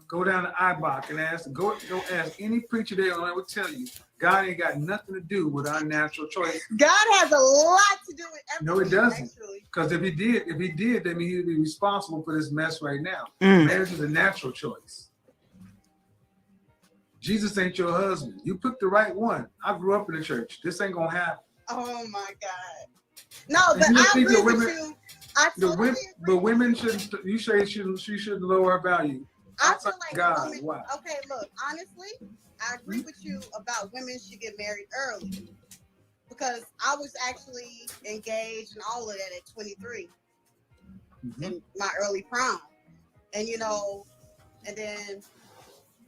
Go down to IBOC and go ask any preacher there, and I will tell you, God ain't got nothing to do with our natural choice. God has a lot to do with everything. No, it doesn't. Because if he did, that means he'd be responsible for this mess right now. Marriage is a natural choice. Jesus ain't your husband. You picked the right one. I grew up in the church. This ain't gonna happen. Oh my God. No, but And you I think agree that with women, you. I the totally women, agree. but women shouldn't. You say she should lower her value. I Outside feel like God, women. why? Okay, look. Honestly, I agree with you about women should get married early because I was actually engaged and all of that at 23 in my early prime, and and then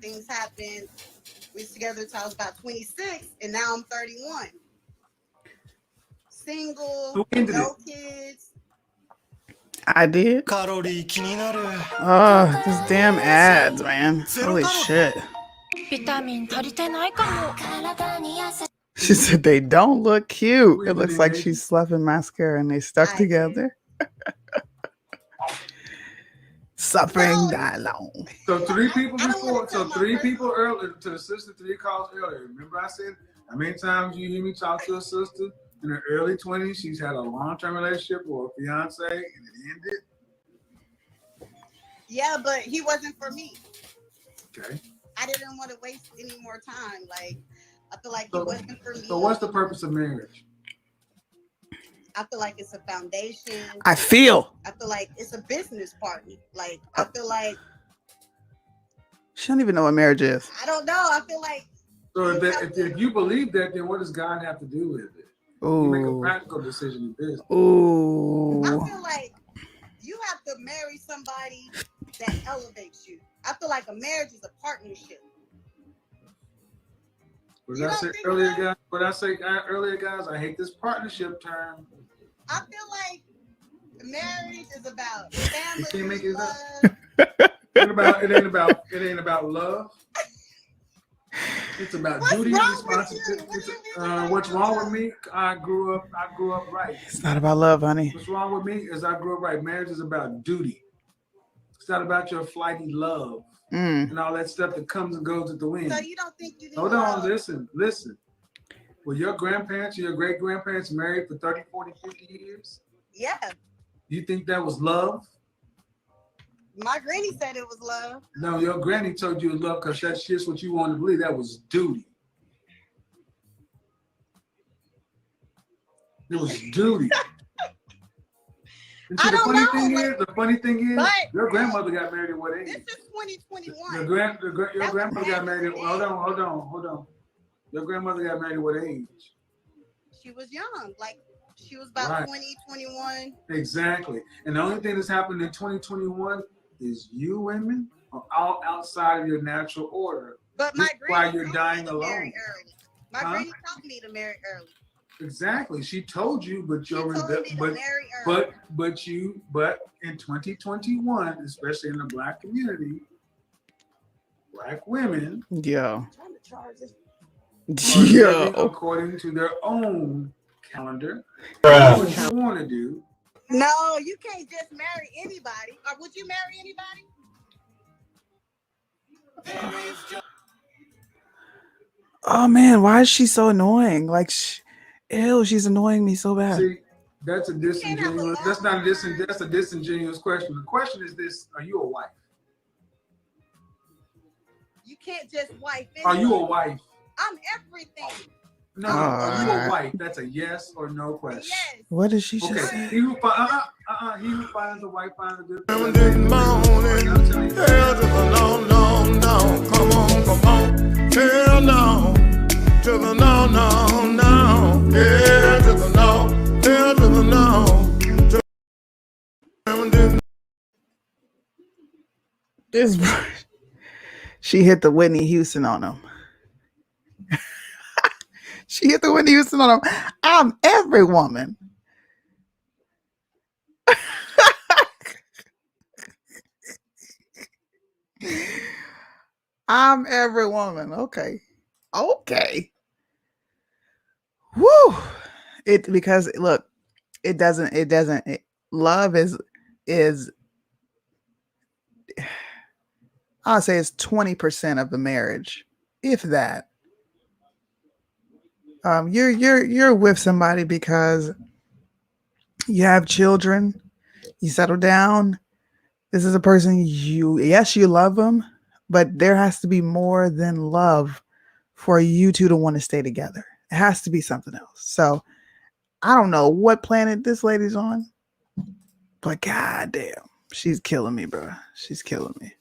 things happened. We was together until I was about 26, and now I'm 31. Single, Who ended no it? kids. I did. Oh, this damn ads, man. Holy shit. She said they don't look cute. It looks like she's slapping mascara and they stuck together. Suffering that long. So 3 people before, so 3 people earlier to the sister, 3 calls earlier. Remember I said how many times you hear me talk to a sister in her early 20s, she's had a long-term relationship or a fiance and it ended? Yeah, but he wasn't for me. Okay. I didn't want to waste any more time. Like, I feel like he wasn't for me. So what's the purpose of marriage? I feel like it's a foundation. I feel like it's a business partner. Like, I feel like she don't even know what marriage is. I don't know. I feel like So if you believe that, then what does God have to do with it? You make a practical decision in business. Ooh. I feel like you have to marry somebody that elevates you. I feel like a marriage is a partnership. What did I say earlier, guys? What did I say earlier, guys? I hate this partnership term. I feel like marriage is about family. You can't make it up. It ain't about love. It's about duty and responsibility. What's wrong with me? I grew up right. It's not about love, honey. What's wrong with me is I grew up right. Marriage is about duty. It's not about your flighty love and all that stuff that comes and goes with the wind. So you don't think you need Hold love? on, listen. Were your grandparents or your great-grandparents married for 30, 40, 50 years? Yeah. You think that was love? My granny said it was love. No, your granny told you it was love because that's just what you wanted to believe. That was duty. It was duty. And so the funny thing is, your grandmother got married at what age? This is 2021. Your grandmother got married at, hold on. Your grandmother got married at what age? She was young, like she was about 20, 21. Exactly. And the only thing that's happened in 2021 is you women are all outside of your natural order. But my granny while you're dying alone. My granny taught me to marry early. Exactly. She told you, but but in 2021, especially in the Black community, Black women according to their own calendar. What you want to do. No, you can't just marry anybody. Or would you marry anybody? Oh man, why is she so annoying? Like, she's annoying me so bad. See, that's a disingenuous. That's not a disingenuous. That's a disingenuous question. The question is this: are you a wife? You can't just wife. Are you a wife? I'm everything. No, are you a wife? That's a yes or no question. Yes. What did she just say? He who finds a wife finds a good. No, come on. Hell no. To the no. Yeah, to the no. Hell to the no. This she hit the Whitney Houston on him. She hit the Whitney Houston on him. I'm every woman. I'm every woman. Okay. Woo. Because look, love is I'll say it's 20% of the marriage, if that. You're with somebody because you have children, you settle down. This is a person you love them, but there has to be more than love for you two to want to stay together. It has to be something else. So I don't know what planet this lady's on, but goddamn, she's killing me, bro. She's killing me.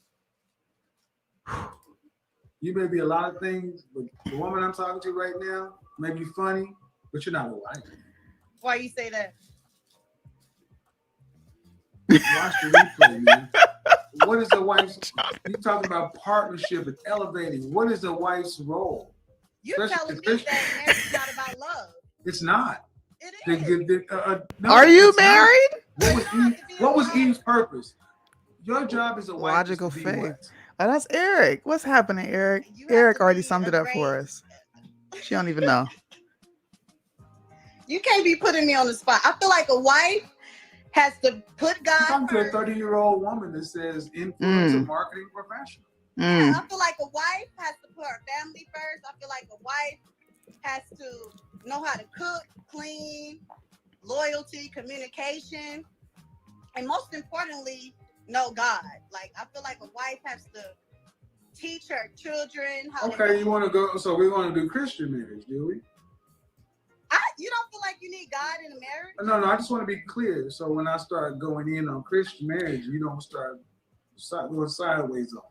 You may be a lot of things, but the woman I'm talking to right now may be funny, but you're not a wife. Why you say that? Watch the replay, man. What is a wife's? You talking about partnership and elevating? What is a wife's role? You're telling me that marriage is not about love. It's not. It is. No, Are you it's not. married? What was Eve's purpose? Your job as a wife. Logical is to be faith. what? Oh, that's Eric. What's happening, Eric? Eric already summed it up for us. She don't even know. You can't be putting me on the spot. I feel like a wife has to put God I'm to a first. 30-year-old woman that says influencer marketing professional. Yeah, I feel like a wife has to put her family first. I feel like a wife has to know how to cook, clean, loyalty, communication, and most importantly, know God. Like, I feel like a wife has to teach her children how to. Okay, you want to go? So we want to do Christian marriage, do we? You don't feel like you need God in a marriage? No. I just want to be clear. So when I start going in on Christian marriage, you don't start going sideways on.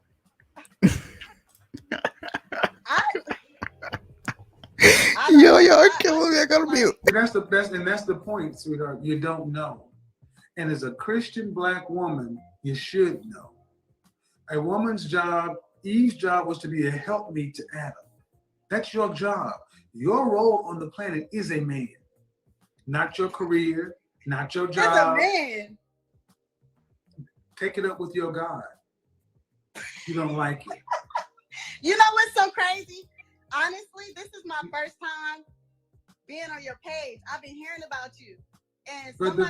You're killing me. I gotta mute. That's the point, sweetheart. You don't know. And as a Christian black woman, you should know. A woman's job, Eve's job, was to be a helpmeet to Adam. That's your job. Your role on the planet is a man, not your career, not your job. As a man. Take it up with your God. You don't like it. You know what's so crazy? Honestly, this is my first time being on your page. I've been hearing about you. And But the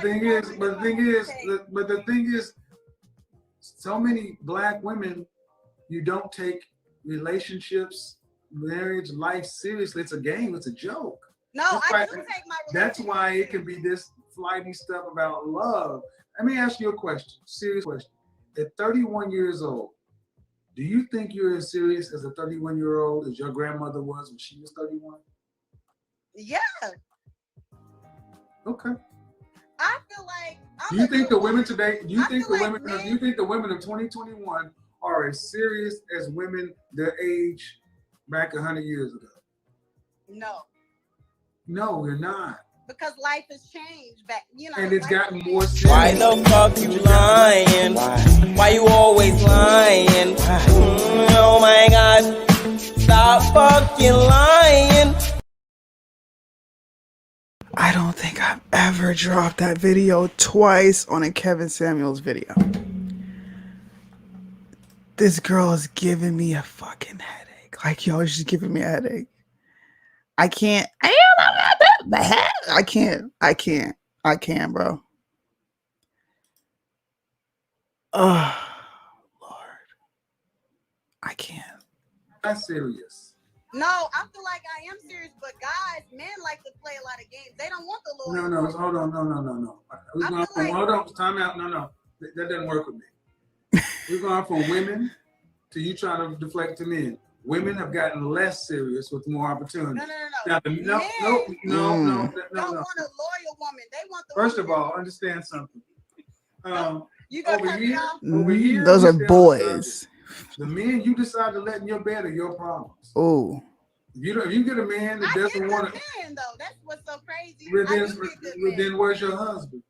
thing is, so many black women, you don't take relationships, marriage, life seriously. It's a game. It's a joke. No, I do take my relationship. That's why it can be this flighty stuff about love. Let me ask you a question, serious question. At 31 years old, do you think you're as serious as a 31-year-old as your grandmother was when she was 31? Yeah. Okay. I feel like. Do you think the women today? Do you think the women of 2021 are as serious as women their age back 100 years ago? No. No, we're not. Because life has changed back, and it's gotten more serious. Why the fuck you lying? Why you always lying? Oh my God, stop fucking lying. I don't think I've ever dropped that video twice on a Kevin Samuels video. This girl is giving me a fucking headache. Like, yo, she's giving me a headache. I can't, bro. Oh, Lord. I can't. That's serious. No, I feel like I am serious, but guys, men like to play a lot of games. They don't want the Lord. No, hold on, no. Hold on, time out. No, that doesn't work with me. We're going from women to you trying to deflect to men. Women have gotten less serious with more opportunity. No. Men don't want a loyal woman. They want the. First of all, understand something. You got over here, those are boys. The men you decide to let in your bed are your problems. Oh. If you get a man that doesn't want to. Though. That's what's so crazy. Then where's your husband?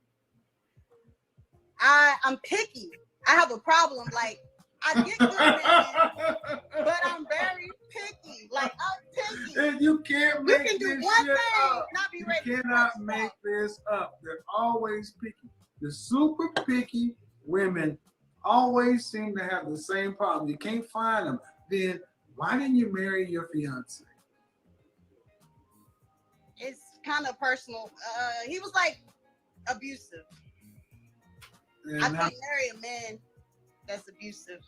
I'm picky. I have a problem. Like, I get good men, but I'm very picky. Like, I'm picky. And you can't make you can do this one shit thing, up. not be ready. You cannot make this up. They're always picky. The super picky women always seem to have the same problem. You can't find them. Then why didn't you marry your fiance? It's kind of personal. He was like abusive. And I can't marry a man that's abusive.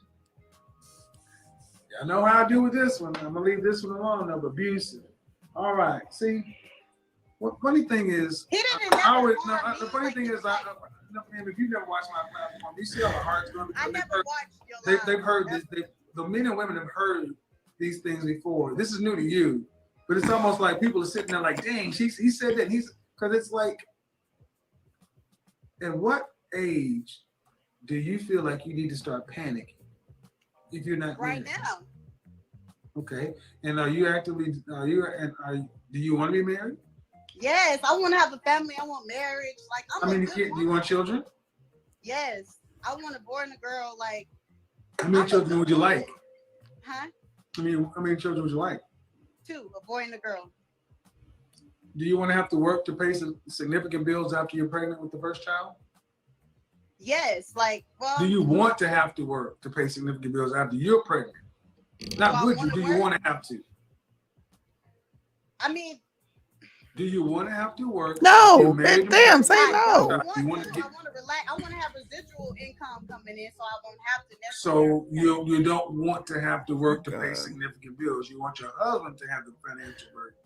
I know how I do with this one. I'm gonna leave this one alone. Of abusive. All right. See, what funny thing is, he didn't. The funny thing is, if you never watched my platform, you see how the heart's going. I never watched your live. They've heard this. The men and women have heard these things before. This is new to you, but it's almost like people are sitting there like, dang, he said that. Because it's like, at what age do you feel like you need to start panicking if you're not Right married? now. Okay. And are you actively? Do you want to be married? Yes, I want to have a family. I want marriage. Like I'm How many a good kids? Do woman. you want children? Yes, I want a boy and a girl. Like How many children would you like? Huh? How many children would you like? 2, a boy and a girl. Do you want to have to work to pay some significant bills after you're pregnant with the first child? Yes, like well. Do you want to have to work to pay significant bills after you're pregnant? Not would you? Do you want to have to? I mean, do you want to have to work? No, damn, say I no. don't want to. I want to relax. I want to have residual income coming in, so I won't have to. So you don't want to have to work to pay significant bills. You want your husband to have the financial burden.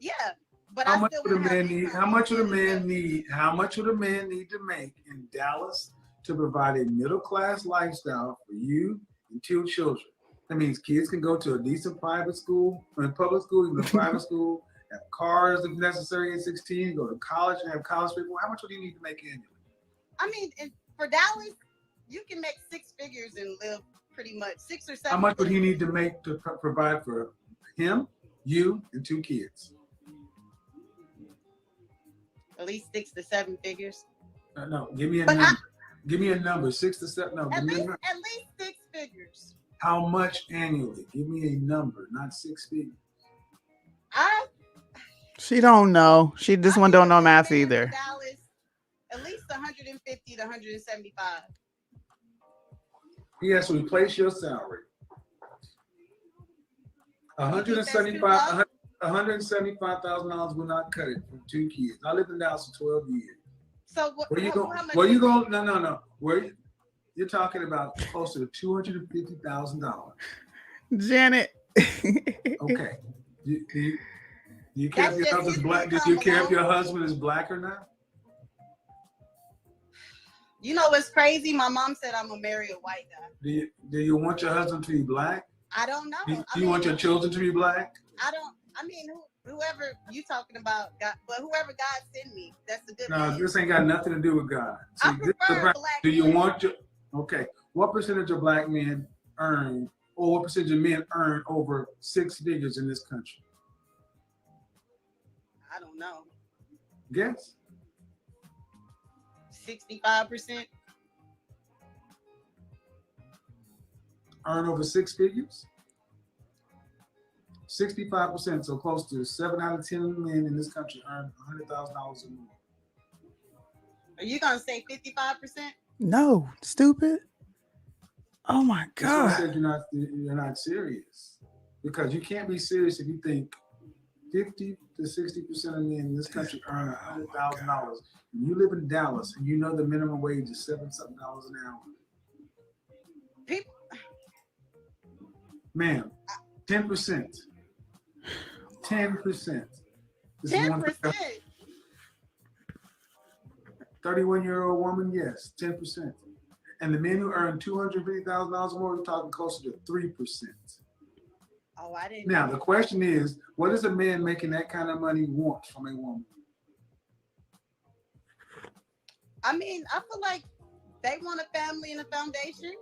Yeah, but how I much still would a want to man have need? income. How much would a man need? How much would a man need to make in Dallas to provide a middle class lifestyle for you and 2 children? That means kids can go to a decent private school, or public school, even a private school, have cars if necessary at 16, go to college and have college people. How much would you need to make annually? I mean, for Dallas, you can make 6 figures and live pretty much 6 or 7. How much would he need to make to provide for him, you, and 2 kids? At least 6 to 7 figures. No, give me a number. Give me a number. 6 to 7. No, at give me least, a number. At least 6 figures. How much annually? Give me a number, not 6 figures. She don't know. She this one don't know math either. Dallas, at least 150 to 175. He has to replace your salary. $175,000 will not cut it for 2 kids. I lived in Dallas for 12 years. So where you going? Where you going? No. Where you're talking about closer to $250,000. Janet. Okay. Do you care if your husband's black? Do you care if your husband is black or not? You know what's crazy? My mom said I'm gonna marry a white guy. Do you want your husband to be black? I don't know. Do you want your children to be black? I don't. I mean, whoever you talking about, God, but whoever God send me, that's a good. No, man. this ain't got nothing to do with God. See, I prefer black. Do you want your? Okay, what percentage of black men earn, or what percentage of men earn over 6 figures in this country? I don't know. Guess. 65%. Earn over 6 figures? 65%, so close to 7 out of 10 men in this country earn $100,000 or more. Are you gonna say 55%? No, stupid. Oh my God. I said you're not serious, because you can't be serious if you think 50 to 60% of men in this country earn $100,000. You live in Dallas and you know the minimum wage is $7-something an hour. People, ma'am, 10%. 10%. 10%. 31-year-old woman, yes, 10%. And the men who earn $250,000 or more, we're talking closer to 3%. Oh, I didn't. Now, the question is, what does a man making that kind of money want from a woman? I mean, I feel like they want a family and a foundation.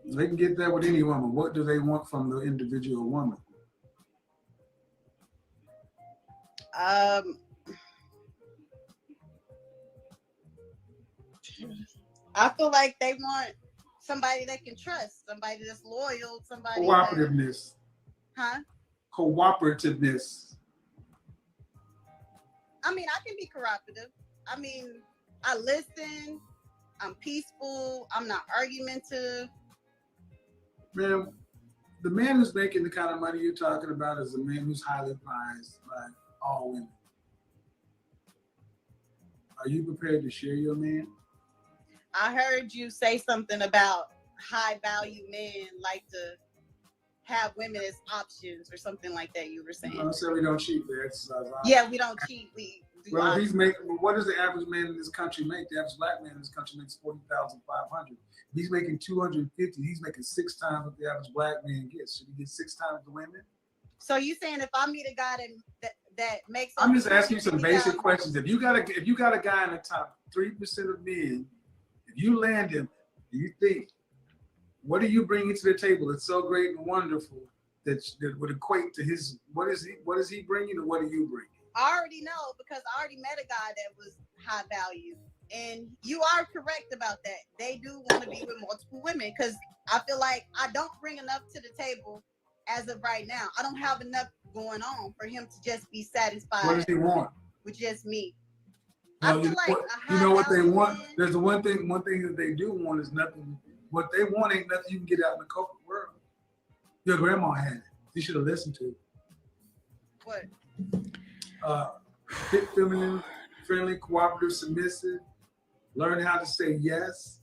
They can get that with any woman. What do they want from the individual woman? I feel like they want somebody they can trust, somebody that's loyal, somebody. Cooperativeness. Huh? Cooperativeness. I mean, I can be cooperative. I mean, I listen. I'm peaceful. I'm not argumentative. Ma'am, the man who's making the kind of money you're talking about is a man who's highly prized by all women. Are you prepared to share your man? I heard you say something about high value men like to have women as options or something like that. You were saying. I said we don't cheat. Yeah, we don't cheat. We do. Well, he's making. What does the average man in this country make? The average black man in this country makes $40,500. He's making $250. He's making 6 times what the average black man gets. Should he get 6 times the women? So you saying if I meet a guy that that makes. I'm just asking you some basic $50,000. questions. If you got a guy in the top 3% of men, if you land him, do you think what are you bringing to the table that's so great and wonderful that would equate to his? What is he bringing, and what are you bringing? I already know because I already met a guy that was high value. And you are correct about that. They do want to be with multiple women because I feel like I don't bring enough to the table as of right now. I don't have enough going on for him to just be satisfied. What does he want? With just me. Well, I feel like you know what they want? There's the one thing that they do want is nothing. What they want ain't nothing you can get out in the corporate world. Your grandma had it. You should have listened to it. What? Fit, feminine, friendly, cooperative, submissive. Learn how to say yes.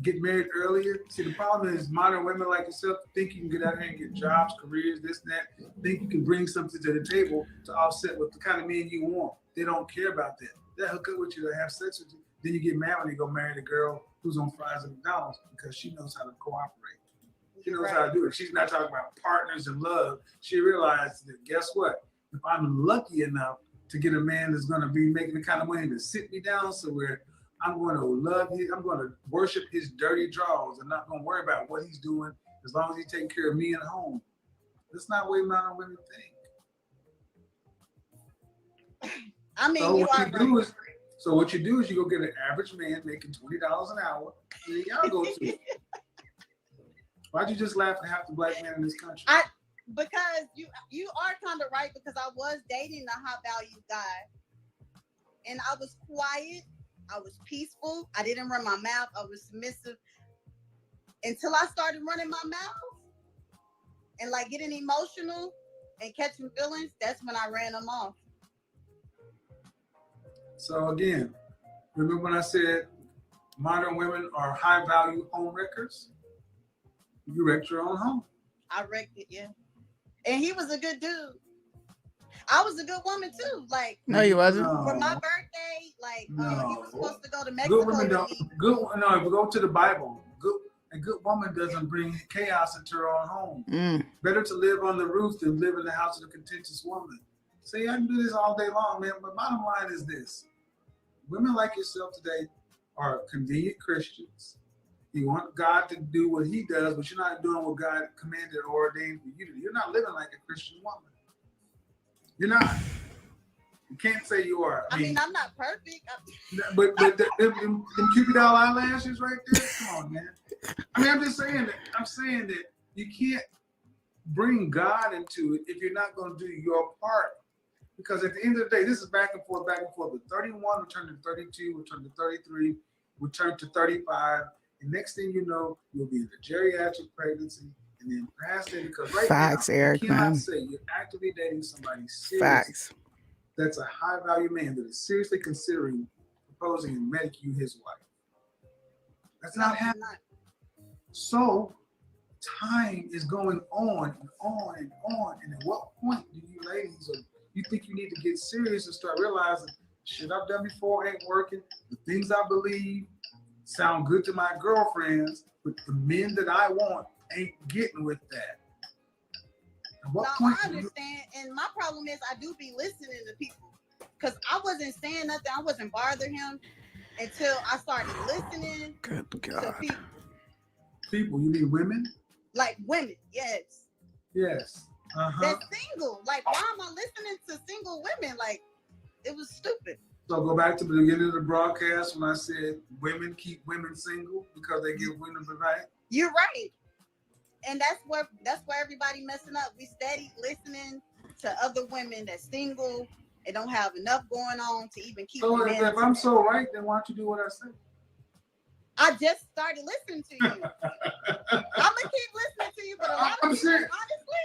Get married earlier. See, the problem is modern women like yourself think you can get out here and get jobs, careers, this, and that. Think you can bring something to the table to offset with the kind of men you want. They don't care about that. They'll hook up with you, they'll have sex with you. Then you get mad when you go marry the girl who's on fries at McDonald's because she knows how to cooperate. She knows how to do it. She's not talking about partners and love. She realized that, guess what? If I'm lucky enough to get a man that's going to be making the kind of money to sit me down somewhere, I'm going to love him. I'm going to worship his dirty drawers. I'm not going to worry about what he's doing as long as he's taking care of me at home. That's not the way modern women think. I mean, so what you do is you go get an average man making $20 an hour, and then y'all go to it. Why'd you just laugh at half the black men in this country? Because you are kind of right because I was dating a high value guy, and I was quiet. I was peaceful. I didn't run my mouth. I was submissive until I started running my mouth and like getting emotional and catching feelings. That's when I ran them off. So again, remember when I said modern women are high value home wreckers? You wrecked your own home. I wrecked it, yeah. And he was a good dude. I was a good woman too. Like no, you wasn't. For my birthday, like he was supposed to go to Good Mexico. women don't. Go to the Bible. A good woman doesn't bring chaos into her own home. Better to live on the roof than live in the house of a contentious woman. See, I can do this all day long, man. But bottom line is this: women like yourself today are convenient Christians. You want God to do what He does, but you're not doing what God commanded or ordained for you to do. You're not living like a Christian woman. You're not. You can't say you are. I mean, I'm not perfect. But them Cupid doll eyelashes right there. Come on, man. I mean, I'm just saying that. I'm saying that you can't bring God into it if you're not going to do your part. Because at the end of the day, this is back and forth. The 31 will turn to 32, will turn to 33, will turn to 35. And next thing you know, you'll be in a geriatric pregnancy. And then past it, because right Facts, now, Eric, you cannot man. say you're actively dating somebody serious. Facts. That's a high value man that is seriously considering proposing and making you his wife. That's not happening. So time is going on and on and on. And at what point do you ladies, or you think you need to get serious and start realizing shit I've done before ain't working? The things I believe sound good to my girlfriends, but the men that I want ain't getting with that. At what point I understand, and my problem is I do be listening to people because I wasn't saying nothing. I wasn't bothering him until I started listening to people. People, you mean women? Like women, yes. Yes. That's single. Like, why am I listening to single women? Like, it was stupid. So go back to the beginning of the broadcast when I said women keep women single because they give women the right. You're right. And that's where everybody messing up. We steady listening to other women that's single and don't have enough going on to even keep. So if I'm so right, then why don't you do what I say? I just started listening to you. I'm gonna keep listening to you, but a lot of people, honestly,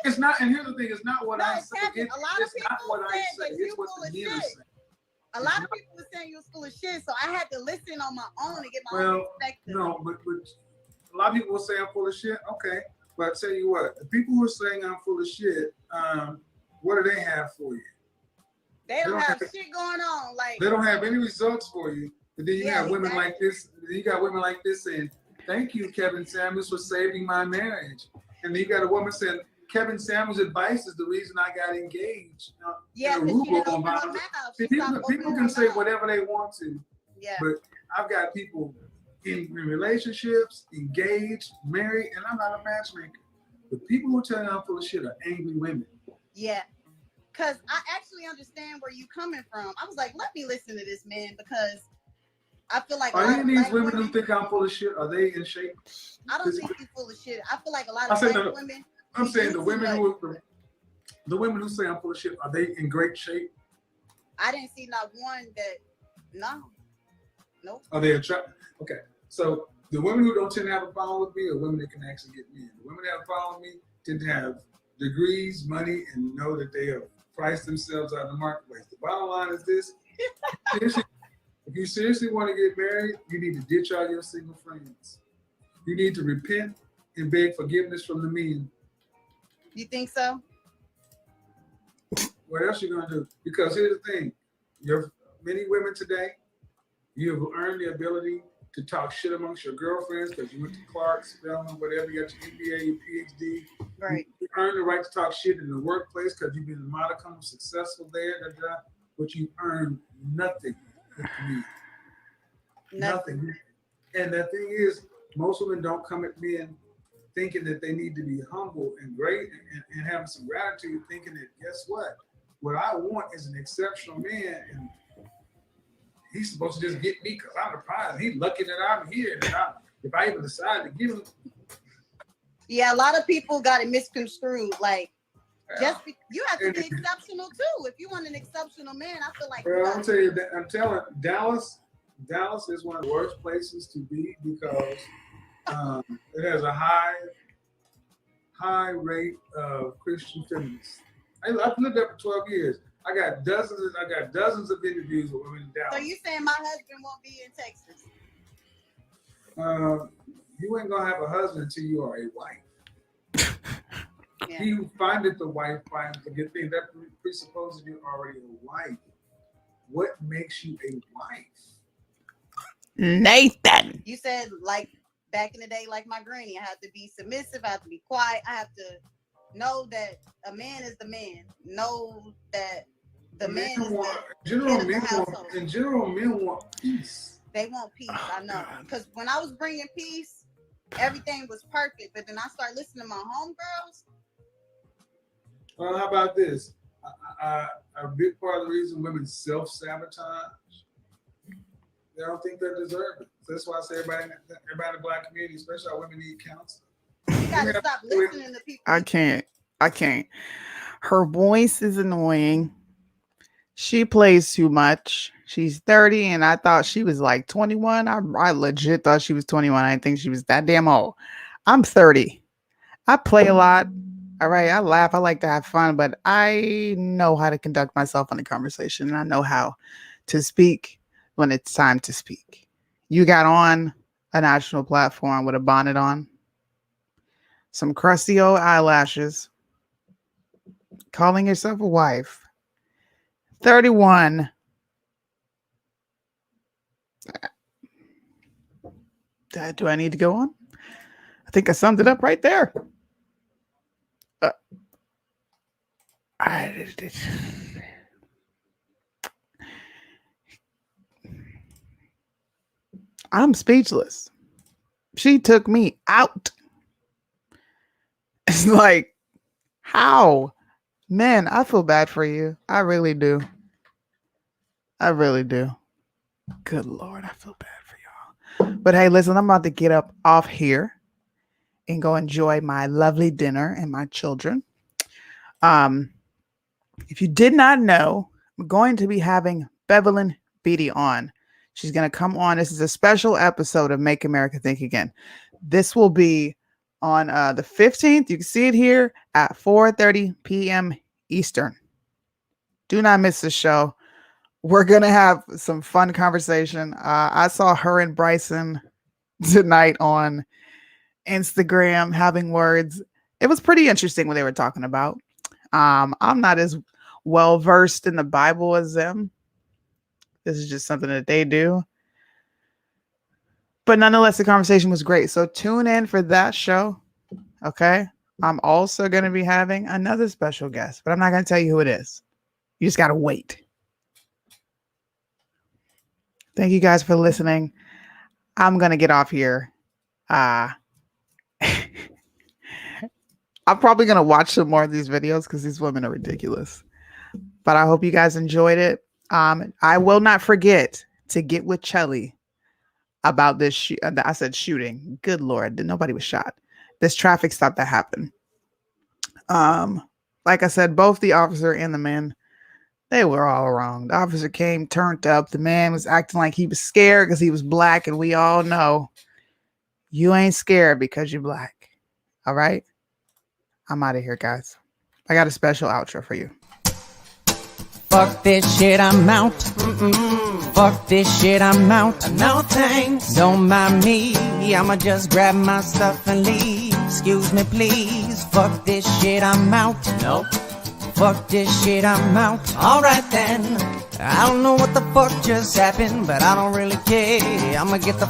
it's not. And here's the thing: it's not what I say. A lot of people said that you full of shit. A lot of people were saying you was full of shit, so I had to listen on my own and get my own perspective. No, but a lot of people will say I'm full of shit. Okay. But I tell you what, the people who are saying I'm full of shit, what do they have for you? They don't have shit going on. Like they don't have any results for you. But then you have women like this. You got women like this saying, "Thank you, Kevin Samuels, for saving my marriage." And then you got a woman saying, Kevin Samuels' advice is the reason I got engaged. Yeah, in because she Aruba didn't on open her violence. mouth. See, She stopped people opening can her say mouth. whatever they want to, Yeah. but I've got people in relationships, engaged, married, and I'm not a matchmaker. The people who tell you I'm full of shit are angry women. Yeah. Because I actually understand where you coming from. I was like, let me listen to this man because I feel like a Are lot any of of these black women women, who think I'm full of shit, are they in shape? I don't think you're full of shit. I feel like a lot I of say black no, women. I'm we saying do the too women much. the women who say I'm full of shit, are they in great shape? I didn't see not one that, no. Nope. Are they attractive? Okay, so the women who don't tend to have a problem with me are women that can actually get me in. The women that have a problem with me tend to have degrees, money, and know that they have priced themselves out of the marketplace. The bottom line is this. Seriously, if you seriously want to get married, you need to ditch all your single friends. You need to repent and beg forgiveness from the men. You think so? What else you gonna do? Because here's the thing: many women today, you have earned the ability to talk shit amongst your girlfriends because you went to Clark, Spelman, whatever, you got your MBA, your PhD. Right. You earned the right to talk shit in the workplace because you've been a modicum of successful there, but you earned nothing with me. Nothing. And the thing is, most women don't come at men thinking that they need to be humble and great and having some gratitude, thinking that, guess what? What I want is an exceptional man, and he's supposed to just get me because I'm the prize. He's lucky that I'm here. If I even decide to give him. Yeah, a lot of people got it misconstrued. Like, you have to be exceptional too. If you want an exceptional man, I feel like. Well, I'm telling Dallas is one of the worst places to be because it has a high rate of Christian feminists. I've lived there for 12 years. I got dozens of interviews with women in Dallas. So you saying my husband won't be in Texas? You ain't gonna have a husband until you are a wife. Yeah. He who findeth the wife finds a good thing. That presupposes you're already a wife. What makes you a wife? Nathan. You said like back in the day, like my granny, I have to be submissive, I have to be quiet, I have to know that a man is the man. Know that the man is in general, men want peace. They want peace, I know. Because when I was bringing peace, everything was perfect. But then I started listening to my homegirls. Well, how about this? A big part of the reason women self-sabotage, they don't think they deserve it. So that's why I say everybody in the black community, especially our women, need counseling. You gotta stop listening to people. I can't. Her voice is annoying. She plays too much. She's 30 and I thought she was like 21. I legit thought she was 21. I didn't think she was that damn old. I'm 30. I play a lot. All right. I laugh. I like to have fun, but I know how to conduct myself in a conversation. And I know how to speak when it's time to speak. You got on a national platform with a bonnet on, some crusty old eyelashes, calling yourself a wife. 31. Do I need to go on? I think I summed it up right there. I'm speechless. She took me out. It's like, how? Man, I feel bad for you. I really do. I really do. Good Lord, I feel bad for y'all. But hey, listen, I'm about to get up off here and go enjoy my lovely dinner and my children. If you did not know, I'm going to be having Bevelyn Beatty on. She's going to come on. This is a special episode of Make America Think Again. This will be on the 15th. You can see it here at 4:30 p.m. Eastern. Do not miss the show. We're going to have some fun conversation. I saw her and Bryson tonight on Instagram having words. It was pretty interesting what they were talking about. I'm not as well versed in the Bible as them. This is just something that they do. But nonetheless, the conversation was great. So tune in for that show. Okay. I'm also going to be having another special guest, but I'm not going to tell you who it is. You just got to wait. Thank you guys for listening. I'm going to get off here. I'm probably going to watch some more of these videos because these women are ridiculous. But I hope you guys enjoyed it. I will not forget to get with Chelly about this. I said shooting. Good Lord. Nobody was shot. This traffic stop that happened. Like I said, both the officer and the man, they were all wrong. The officer came turned up. The man was acting like he was scared because he was black. And we all know you ain't scared because you're black. All right. I'm out of here, guys. I got a special outro for you. Fuck this shit, I'm out. Fuck this shit, I'm out. No thanks. Don't mind me. I'ma just grab my stuff and leave. Excuse me, please. Fuck this shit, I'm out. Nope. Fuck this shit, I'm out. Alright then. I don't know what the fuck just happened, but I don't really care. I'ma get the